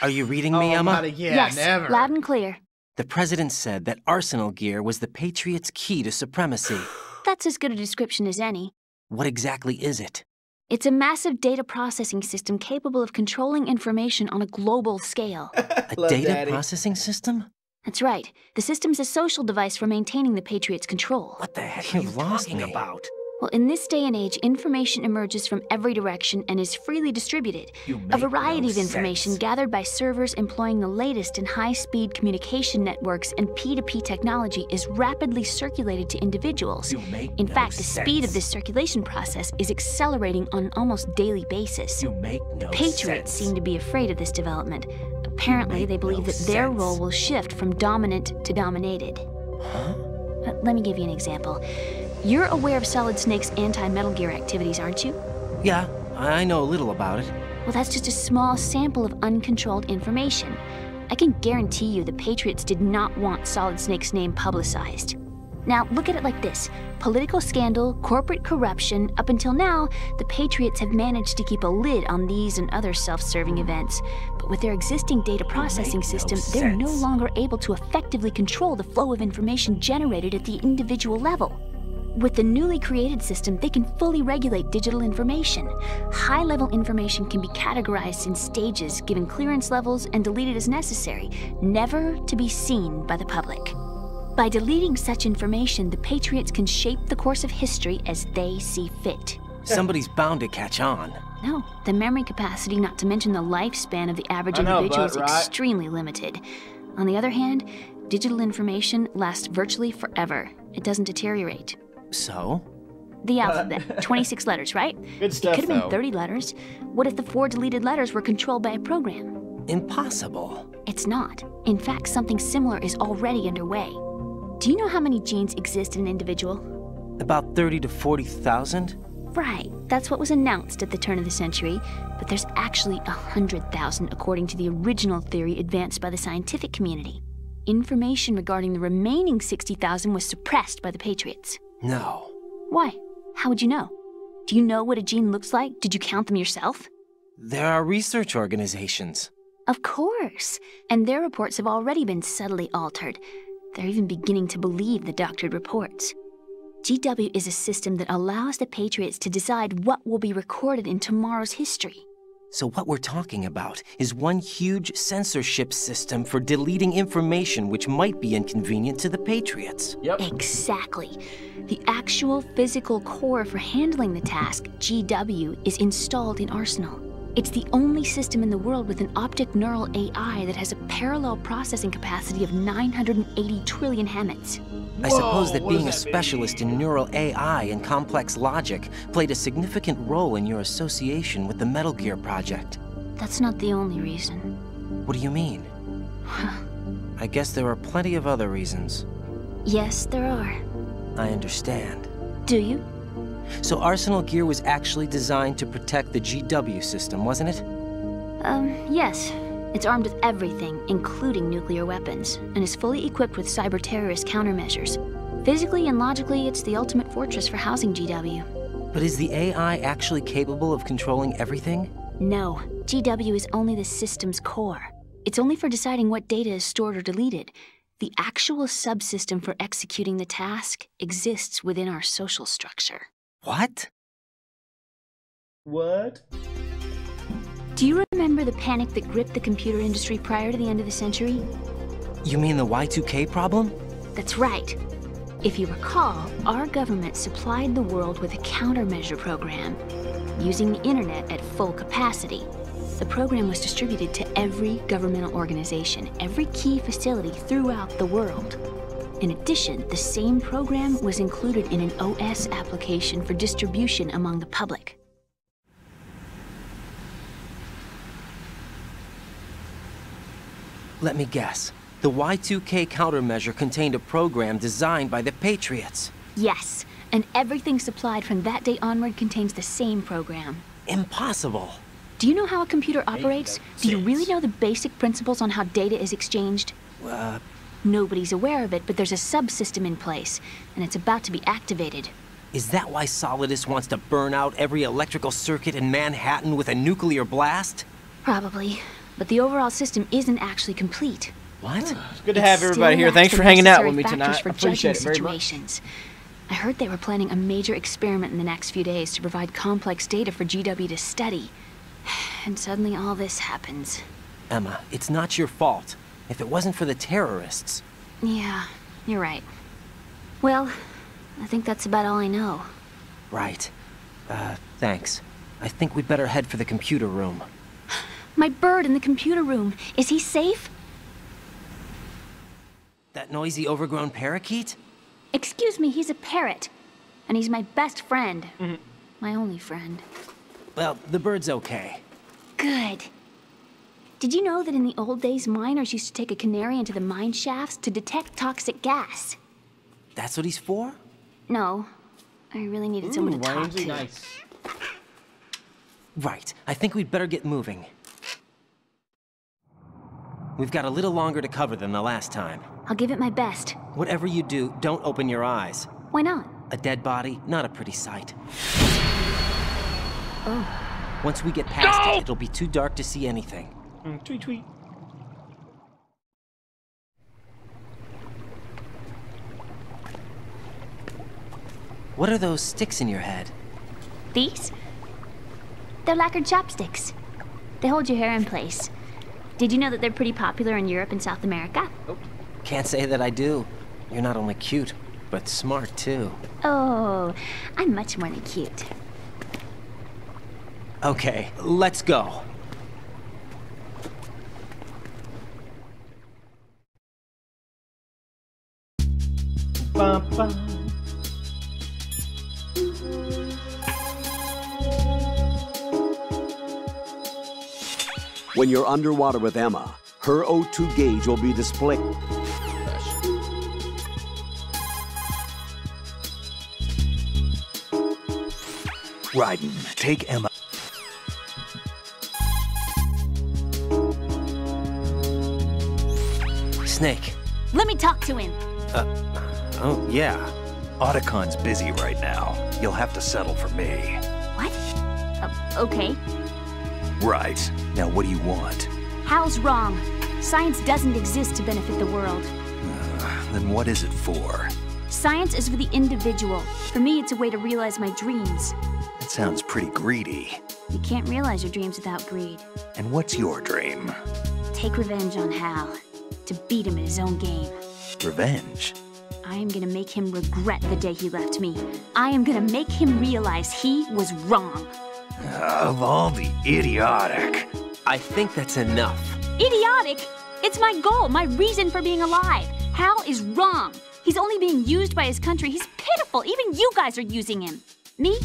Are you reading me, Emma? Yes, never. Loud and clear. The president said that Arsenal gear was the Patriots' key to supremacy. That's as good a description as any. What exactly is it? It's a massive data processing system capable of controlling information on a global scale. A data processing system? That's right. The system's a social device for maintaining the Patriots' control. What the heck are you talking about? Well, in this day and age, information emerges from every direction and is freely distributed. A variety of information gathered by servers employing the latest in high-speed communication networks and P2P technology is rapidly circulated to individuals. In fact, the speed of this circulation process is accelerating on an almost daily basis. Patriots seem to be afraid of this development. Apparently, they believe that their role will shift from dominant to dominated. Huh? Let me give you an example. You're aware of Solid Snake's anti-Metal Gear activities, aren't you? Yeah, I know a little about it. Well, that's just a small sample of uncontrolled information. I can guarantee you the Patriots did not want Solid Snake's name publicized. Now, look at it like this. Political scandal, corporate corruption, up until now, the Patriots have managed to keep a lid on these and other self-serving events. But with their existing data processing system, they're no longer able to effectively control the flow of information generated at the individual level. With the newly created system, they can fully regulate digital information. High-level information can be categorized in stages, given clearance levels, and deleted as necessary, never to be seen by the public. By deleting such information, the Patriots can shape the course of history as they see fit. Somebody's bound to catch on. No, the memory capacity, not to mention the lifespan of the average individual, is extremely limited. On the other hand, digital information lasts virtually forever. It doesn't deteriorate. So? The alphabet, 26 letters, right? Good stuff, It could have been 30 letters. What if the 4 deleted letters were controlled by a program? Impossible. It's not. In fact, something similar is already underway. Do you know how many genes exist in an individual? About 30 to 40,000? Right. That's what was announced at the turn of the century. But there's actually 100,000 according to the original theory advanced by the scientific community. Information regarding the remaining 60,000 was suppressed by the Patriots. No. Why? How would you know? Do you know what a gene looks like? Did you count them yourself? There are research organizations. Of course. And their reports have already been subtly altered. They're even beginning to believe the doctored reports. GW is a system that allows the Patriots to decide what will be recorded in tomorrow's history. So what we're talking about is one huge censorship system for deleting information which might be inconvenient to the Patriots. Yep. Exactly. The actual physical core for handling the task, GW, is installed in Arsenal. It's the only system in the world with an optic neural AI that has a parallel processing capacity of 980 trillion Hammets. I suppose that being a specialist in neural AI and complex logic played a significant role in your association with the Metal Gear project. That's not the only reason. What do you mean? I guess there are plenty of other reasons. Yes, there are. I understand. Do you? So Arsenal gear was actually designed to protect the GW system, wasn't it? Yes. It's armed with everything, including nuclear weapons, and is fully equipped with cyber-terrorist countermeasures. Physically and logically, it's the ultimate fortress for housing GW. But is the AI actually capable of controlling everything? No. GW is only the system's core. It's only for deciding what data is stored or deleted. The actual subsystem for executing the task exists within our social structure. What? What? Do you remember the panic that gripped the computer industry prior to the end of the century? You mean the Y2K problem? That's right. If you recall, our government supplied the world with a countermeasure program, using the internet at full capacity. The program was distributed to every governmental organization, every key facility throughout the world. In addition, the same program was included in an OS application for distribution among the public. Let me guess. The Y2K countermeasure contained a program designed by the Patriots. Yes, and everything supplied from that day onward contains the same program. Impossible. Do you know how a computer operates? Do you really know the basic principles on how data is exchanged? Nobody's aware of it, but there's a subsystem in place, and it's about to be activated. Is that why Solidus wants to burn out every electrical circuit in Manhattan with a nuclear blast? Probably, but the overall system isn't actually complete. What? It's good to have everybody here. Thanks for hanging out with me tonight. I appreciate it very much. I heard they were planning a major experiment in the next few days to provide complex data for GW to study. And suddenly all this happens. Emma, it's not your fault. If it wasn't for the terrorists... Yeah, you're right. Well, I think that's about all I know. Right. Thanks. I think we'd better head for the computer room. My bird in the computer room. Is he safe? That noisy, overgrown parakeet? Excuse me, he's a parrot. And he's my best friend. My only friend. Well, the bird's okay. Good. Did you know that in the old days, miners used to take a canary into the mine shafts to detect toxic gas? That's what he's for? No. I really needed someone to talk to. Nice. Right. I think we'd better get moving. We've got a little longer to cover than the last time. I'll give it my best. Whatever you do, don't open your eyes. Why not? A dead body, not a pretty sight. Oh. Once we get past it, it'll be too dark to see anything. Tweet, tweet. What are those sticks in your head? These? They're lacquered chopsticks. They hold your hair in place. Did you know that they're pretty popular in Europe and South America? Oh, can't say that I do. You're not only cute, but smart too. Oh, I'm much more than cute. Okay, let's go. Bum, bum. When you're underwater with Emma, her O2 gauge will be displayed. Raiden, take Emma. Snake. Let me talk to him. Oh, yeah. Otacon's busy right now. You'll have to settle for me. What? Okay. Right. Now what do you want? Hal's wrong. Science doesn't exist to benefit the world. Then what is it for? Science is for the individual. For me, it's a way to realize my dreams. That sounds pretty greedy. You can't realize your dreams without greed. And what's your dream? Take revenge on Hal. To beat him at his own game. Revenge? I am gonna make him regret the day he left me. I am gonna make him realize he was wrong. Of all the idiotic. I think that's enough. Idiotic? It's my goal, my reason for being alive. Hal is wrong. He's only being used by his country. He's pitiful. Even you guys are using him. Me?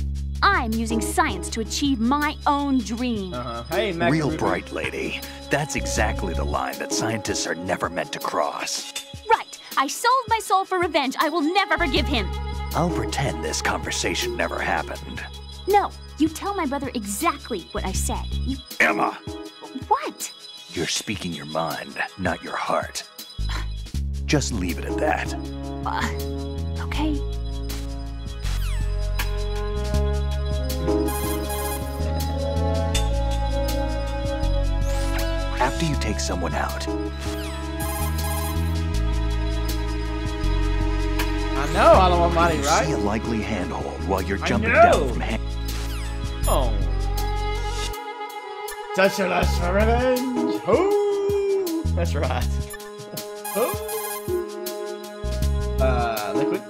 I'm using science to achieve my own dream. Hey, Real bright lady. That's exactly the line that scientists are never meant to cross. Right. I sold my soul for revenge. I will never forgive him. I'll pretend this conversation never happened. No. You tell my brother exactly what I said. You... Emma! What? You're speaking your mind, not your heart. Just leave it at that. Okay. After you take someone out... I know, Almighty, right? See a likely handhold while you're jumping down from hand... Oh. Such a lust for revenge. Oh. That's right. Oh. Liquid?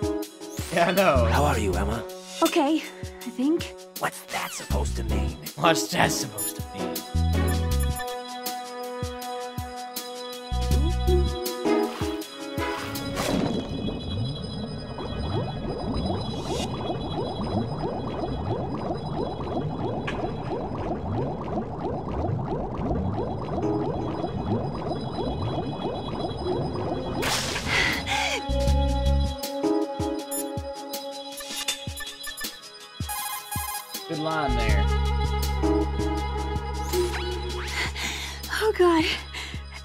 Yeah, I know. How are you, Emma? Okay, I think. What's that supposed to mean? What's that supposed to mean?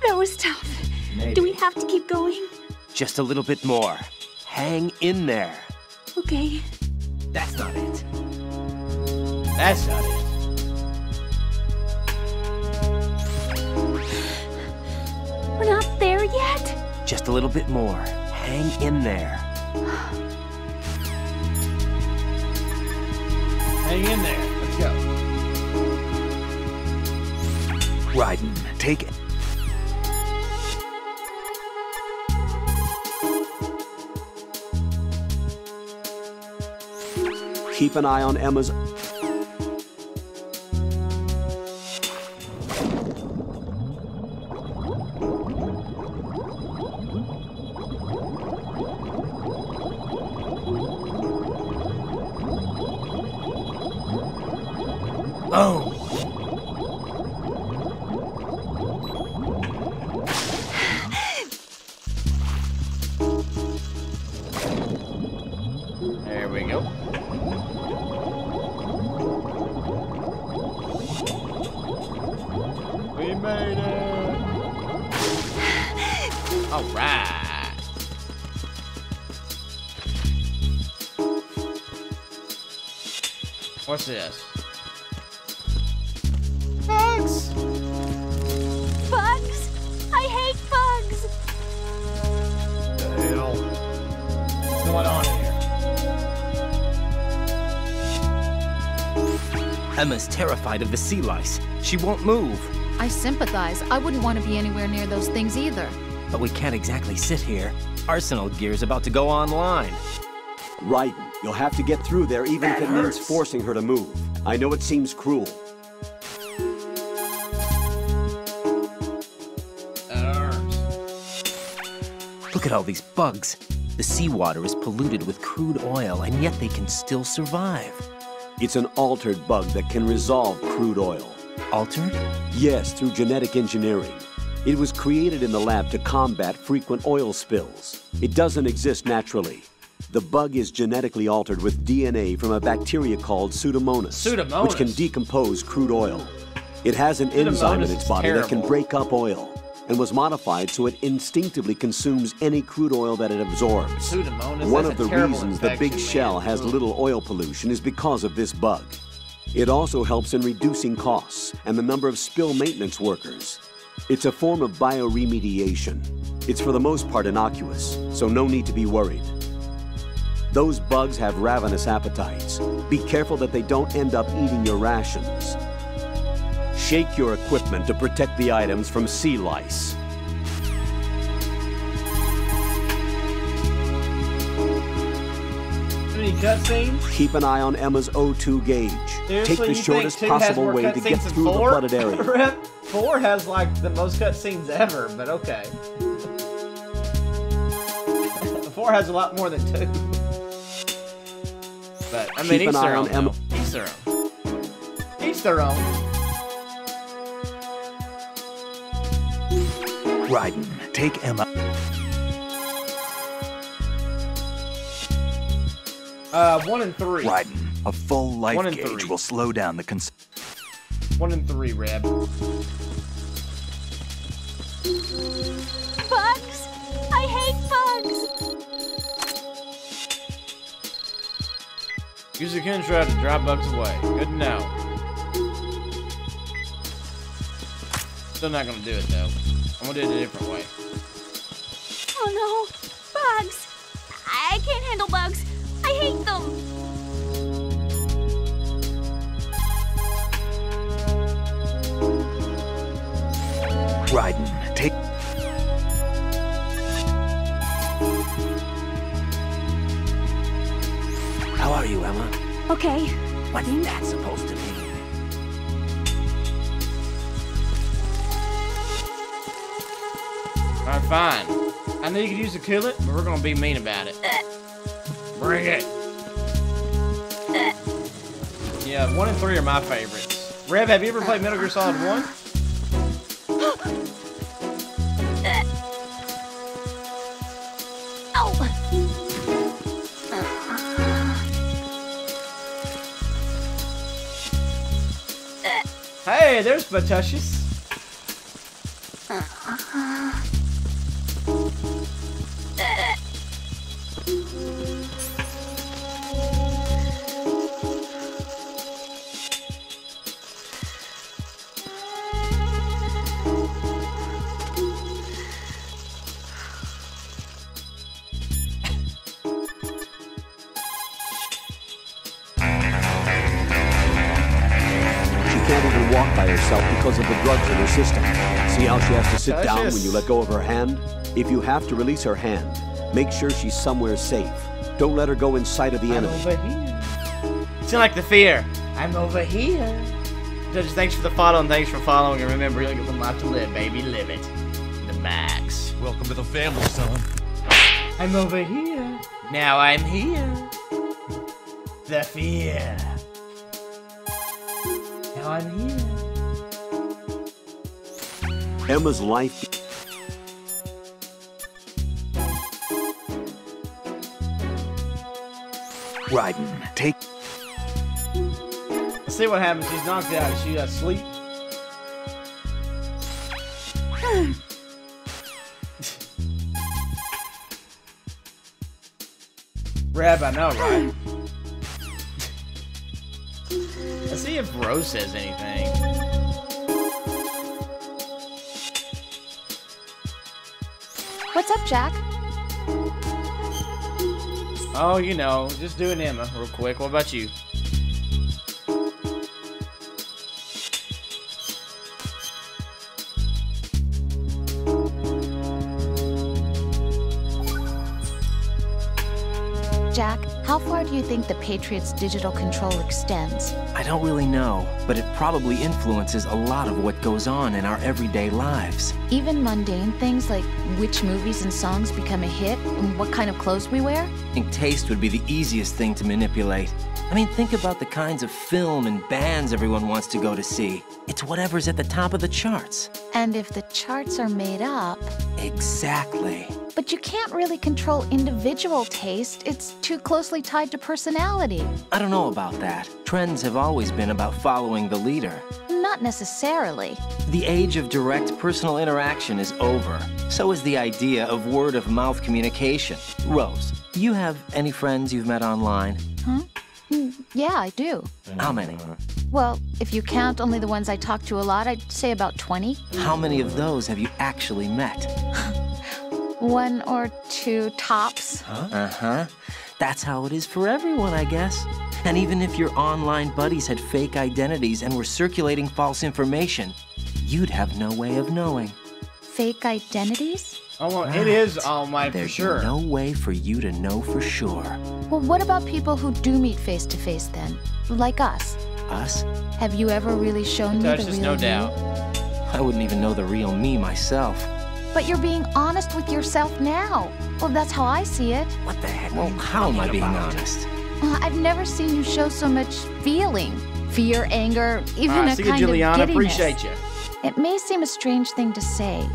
That was tough. Maybe. Do we have to keep going? Just a little bit more. Hang in there. Okay. That's not it. That's not it. We're not there yet? Just a little bit more. Hang in there. Hang in there. Let's go. Raiden, take it. Keep an eye on Emma's... Oh! There we go. We made it! Alright! What's this? Bugs! Bugs? I hate bugs! What the hell? What's going on here? Emma's terrified of the sea lice. She won't move. I sympathize. I wouldn't want to be anywhere near those things either. But we can't exactly sit here. Arsenal gear's about to go online. Raiden, you'll have to get through there even if it means forcing her to move. I know it seems cruel. Look at all these bugs. The seawater is polluted with crude oil, and yet they can still survive. It's an altered bug that can resolve crude oil. Altered? Yes, through genetic engineering. It was created in the lab to combat frequent oil spills. It doesn't exist naturally. The bug is genetically altered with DNA from a bacteria called Pseudomonas, which can decompose crude oil. It has an enzyme in its body that can break up oil, and was modified so it instinctively consumes any crude oil that it absorbs. One of the reasons the big shell has little oil pollution is because of this bug. It also helps in reducing costs and the number of spill maintenance workers. It's a form of bioremediation. It's for the most part innocuous, so no need to be worried. Those bugs have ravenous appetites. Be careful that they don't end up eating your rations. Shake your equipment to protect the items from sea lice. Any cutscenes? Keep an eye on Emma's O2 gauge. Seriously, take the shortest possible way to get through the flooded area. Rep 4 has like the most cutscenes ever, but okay. 4 has a lot more than 2. But I mean, Keep an eye on Emma. Each their own. Each their own. Raiden, take Emma. 1 and 3. Raiden, a full life 1 and gauge 3. will slow down the 1 and 3, Reb. Bugs? I hate bugs! Use the control to drive bugs away. Good to know. Still not gonna do it though. I'm gonna do it a different way. Oh no! Bugs! I can't handle bugs! I hate them! Raiden, take... How are you, Emma? Okay. What's that supposed to mean? Alright, fine. I know you could use the coolant, but we're gonna be mean about it. Bring it. Yeah, 1 and 3 are my favorites. Rev, have you ever played Metal Gear Solid 1? Hey, there's Patriots. By herself because of the drugs in her system. See how she has to sit down when you let go of her hand? If you have to release her hand, make sure she's somewhere safe. Don't let her go in sight of the enemy. I'm over here. Sound like the fear. I'm over here. Judges, thanks for the follow and thanks for following. And remember, you only get one life to live, baby. Live it. The max. Welcome to the family, son. I'm over here. Now I'm here. The fear. Now I'm here. Emma's life. Raiden, take. Let's see what happens. She's knocked out. Is she asleep? Reb, I know, right? Let's see if Rose says anything. What's up, Jack? Oh, you know, just doing Emma real quick. What about you? Jack, how far do you think the Patriots' digital control extends? I don't really know, but it probably influences a lot of what goes on in our everyday lives. Even mundane things like which movies and songs become a hit and what kind of clothes we wear? I think taste would be the easiest thing to manipulate. I mean, think about the kinds of film and bands everyone wants to go to see. It's whatever's at the top of the charts. And if the charts are made up... Exactly. But you can't really control individual taste. It's too closely tied to personality. I don't know about that. Trends have always been about following the leader. Not necessarily. The age of direct personal interaction is over. So is the idea of word-of-mouth communication. Rose, do you have any friends you've met online? Huh? Yeah, I do. How many? Well, if you count only the ones I talk to a lot, I'd say about 20. How many of those have you actually met? 1 or 2 tops. Huh? Uh-huh. That's how it is for everyone, I guess. And even if your online buddies had fake identities and were circulating false information, you'd have no way of knowing. Fake identities? Oh, well, right. It is all mine for sure. There's no way for you to know for sure. Well, what about people who do meet face-to-face then? Like us? Us? Have you ever really shown me the real no doubt. I wouldn't even know the real me myself. But you're being honest with yourself now. Well, that's how I see it. What the heck? Well, how am I being honest? I've never seen you show so much feeling. Fear, anger, even a kind Juliana, of giddiness. Appreciate you. It may seem a strange thing to say,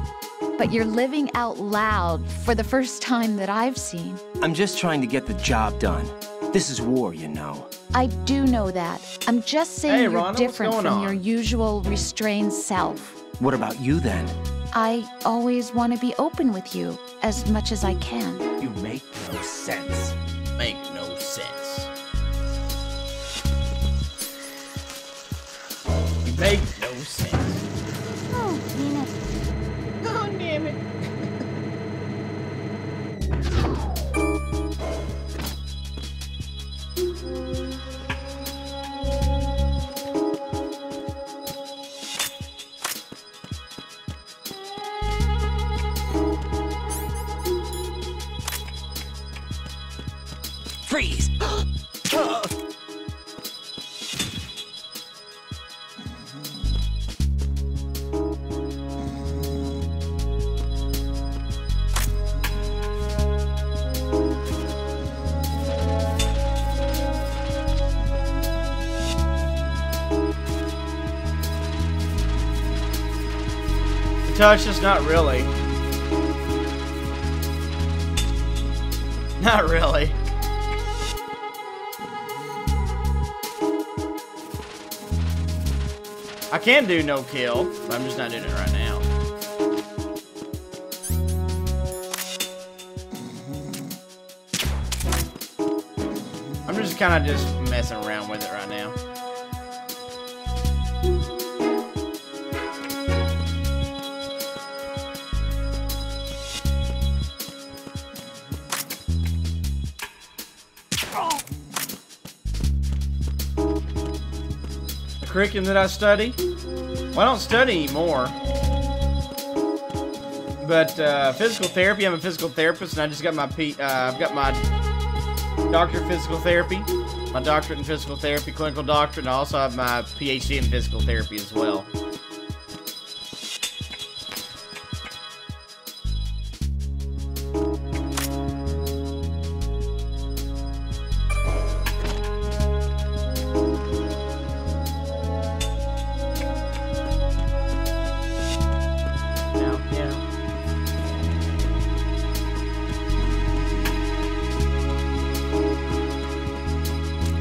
but you're living out loud for the first time that I've seen. I'm just trying to get the job done. This is war, you know. I do know that. I'm just saying you're Rhonda, different from your usual restrained self. What about you then? I always want to be open with you as much as I can. You make no sense. Make no sense. You make no sense. Oh, Nina. Oh, damn it. Freeze! Touch us, not really. Not really. I can do no kill, but I'm just not doing it right now. kind of just messing around with it right now. The curriculum that I study? Well, I don't study anymore. But physical therapy, I'm a physical therapist, and I just got my I've got my doctorate in physical therapy, my doctorate in physical therapy, clinical doctorate, and I also have my PhD in physical therapy as well.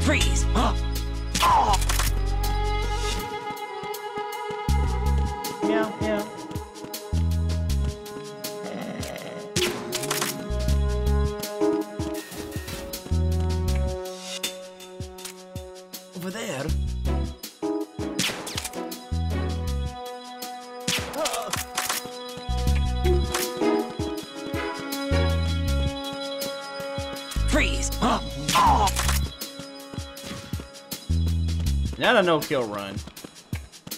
Freeze! Yeah, yeah. Over there. Freeze! Not a no-kill run.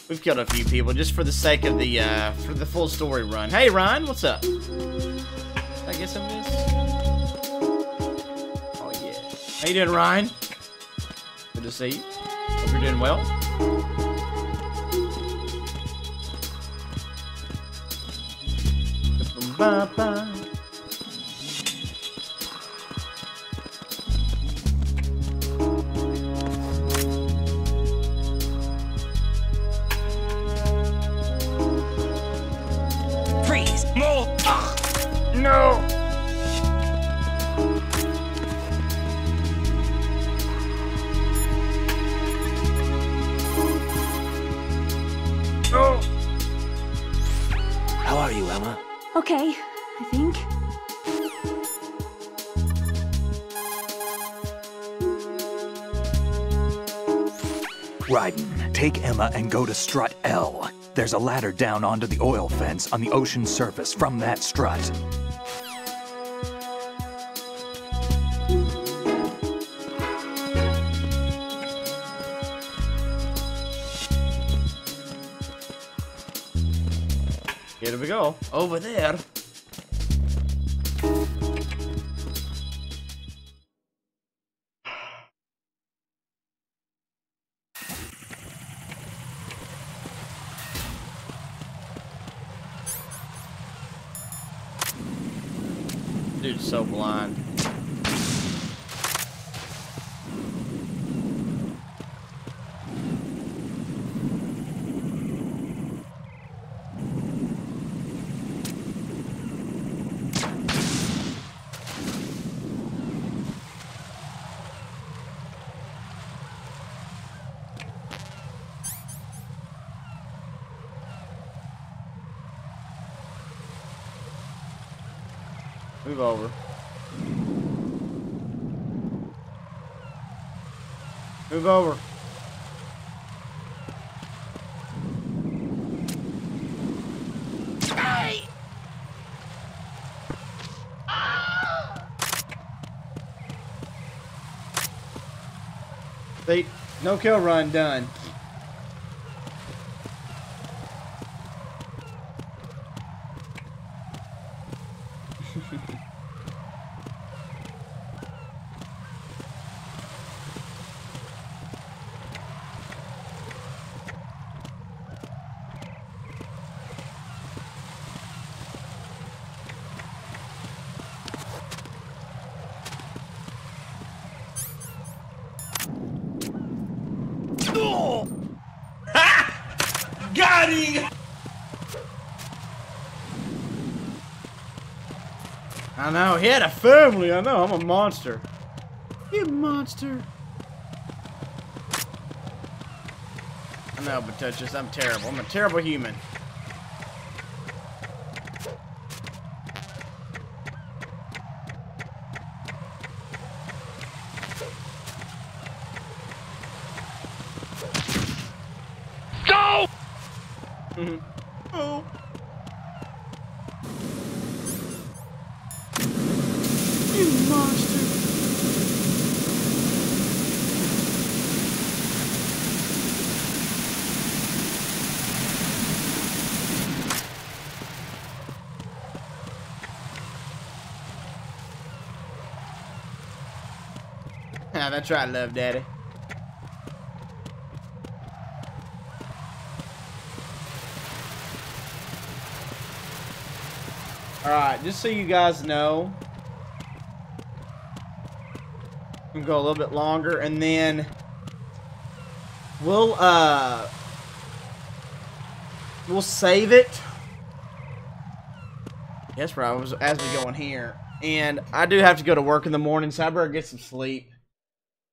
We've killed a few people just for the sake of the full story run. Hey, Ryan, what's up? Did I get some of this? Oh yeah. How you doing, Ryan? Good to see you. Hope you're doing well. Ba-ba. Freeze! No! No! No! How are you, Emma? Okay, I think. Raiden, take Emma and go to strut L. There's a ladder down onto the oil fence on the ocean surface from that strut. Here we go. Over there. Dude's so blind. Move over. Move over. Hey! See? No kill run done. Got him! I know, he had a family. I know, I'm a monster. You monster. I know, but Touches, I'm terrible. I'm a terrible human. Oh. You monster. Ah, that's right, Love Daddy. Alright, just so you guys know, I'm gonna go a little bit longer, and then we'll save it. Yes, bro, as we go in here. And I do have to go to work in the morning, so I better get some sleep.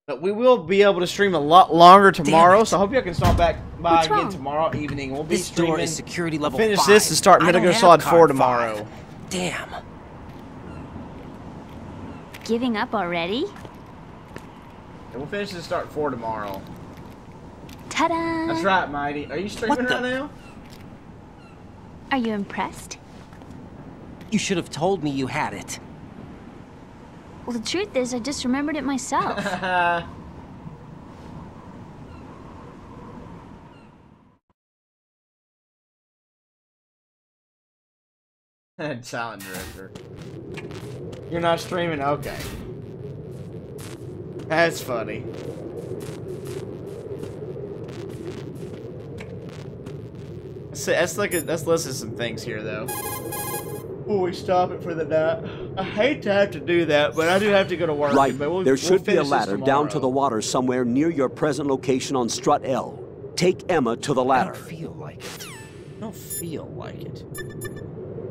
But we will be able to stream a lot longer tomorrow, so I hope y'all can stop back by again tomorrow evening. We'll be streaming. Door is security level finish 5. this and start Metal Gear Solid 4 tomorrow. 5. Damn. Giving up already? And we'll finish this and start 4 tomorrow. Ta-da! That's right, Mighty. Are you streaming right now? Are you impressed? You should have told me you had it. Well, the truth is, I just remembered it myself. Silent director. You're not streaming? Okay. That's funny. Let's listen to some things here, though. Before we stop it for the night. I hate to have to do that, but I do have to go to work. Right. But There should be a ladder down to the water somewhere near your present location on Strut L. Take Emma to the ladder. I don't feel like it. I don't feel like it.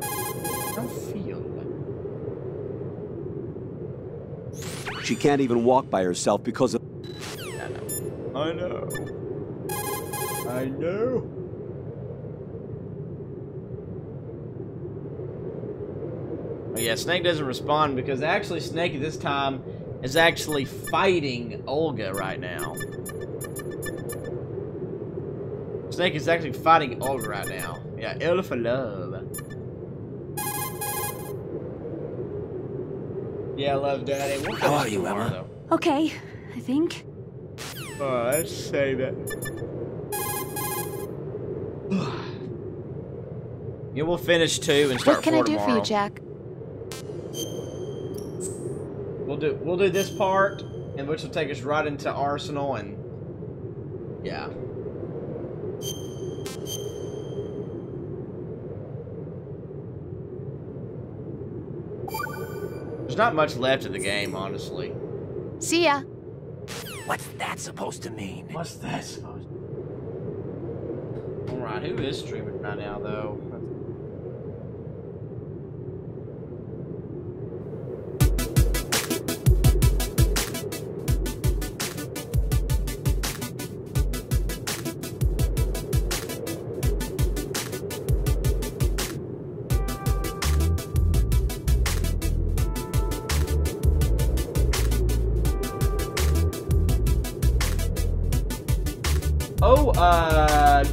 I don't feel like it. She can't even walk by herself because of... I know. I know. Oh, yeah, Snake doesn't respond because actually Snake at this time is actually fighting Olga right now. Snake is actually fighting Olga right now. Yeah, L for love. Yeah, Love Daddy. We'll How are you, Emma? Though. Okay, I think. Oh, let's save it. Yeah, we'll finish 2 and start 4 tomorrow. What can I do for you, Jack? We'll do this part, and which will take us right into Arsenal, and yeah. There's not much left of the game, honestly. See ya. What's that supposed to mean? What's that supposed to mean? Alright, who is streaming right now, though?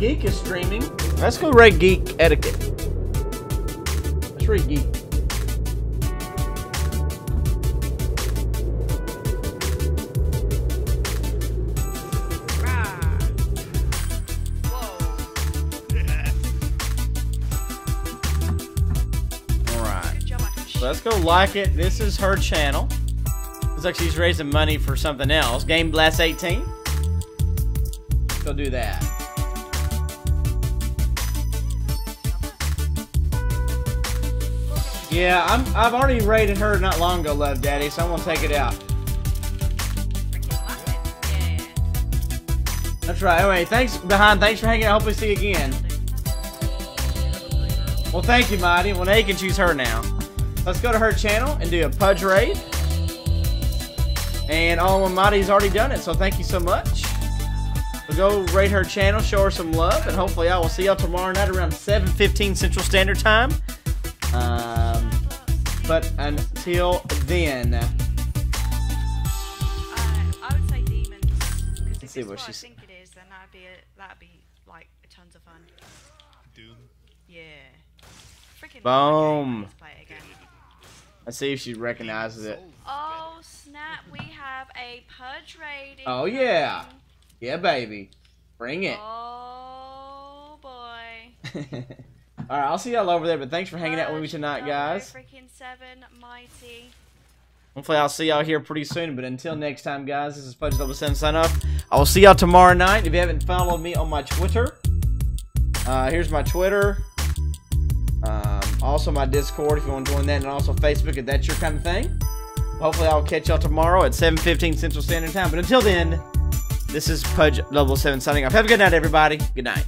Geek is streaming. Let's go raid Geek Etiquette. Let's raid Geek. Alright. So let's go like it. This is her channel. Looks like she's raising money for something else. Game Blast 18. Let's go do that. Yeah, I've already rated her not long ago, Love Daddy, so I'm gonna take it out. That's right. Anyway, thanks for hanging out. Hope we see you again. Well, thank you, Mighty. Well, now you can choose her now. Let's go to her channel and do a Pudge raid. And Mighty's already done it, so thank you so much. We'll go raid her channel, show her some love, and hopefully I will see y'all tomorrow night around 7:15 Central Standard Time. But until then, I would say demons. Let's see what she says. I think it is, then that'd be like tons of fun. Yeah. Freaking Boom. Let's play it again. Let's see if she recognizes it. Oh snap! We have a Pudge rating. Oh yeah. Yeah, baby. Bring it. Oh boy. Alright, I'll see y'all over there, but thanks for hanging out with me tonight, guys. Freaking 7 mighty. Hopefully I'll see y'all here pretty soon, but until next time, guys, this is Pudge007 sign off. I will see y'all tomorrow night. If you haven't followed me on my Twitter, here's my Twitter. Also my Discord if you want to join that, and also Facebook if that's your kind of thing. Hopefully I'll catch y'all tomorrow at 7:15 Central Standard Time. But until then, this is Pudge007 signing off. Have a good night, everybody. Good night.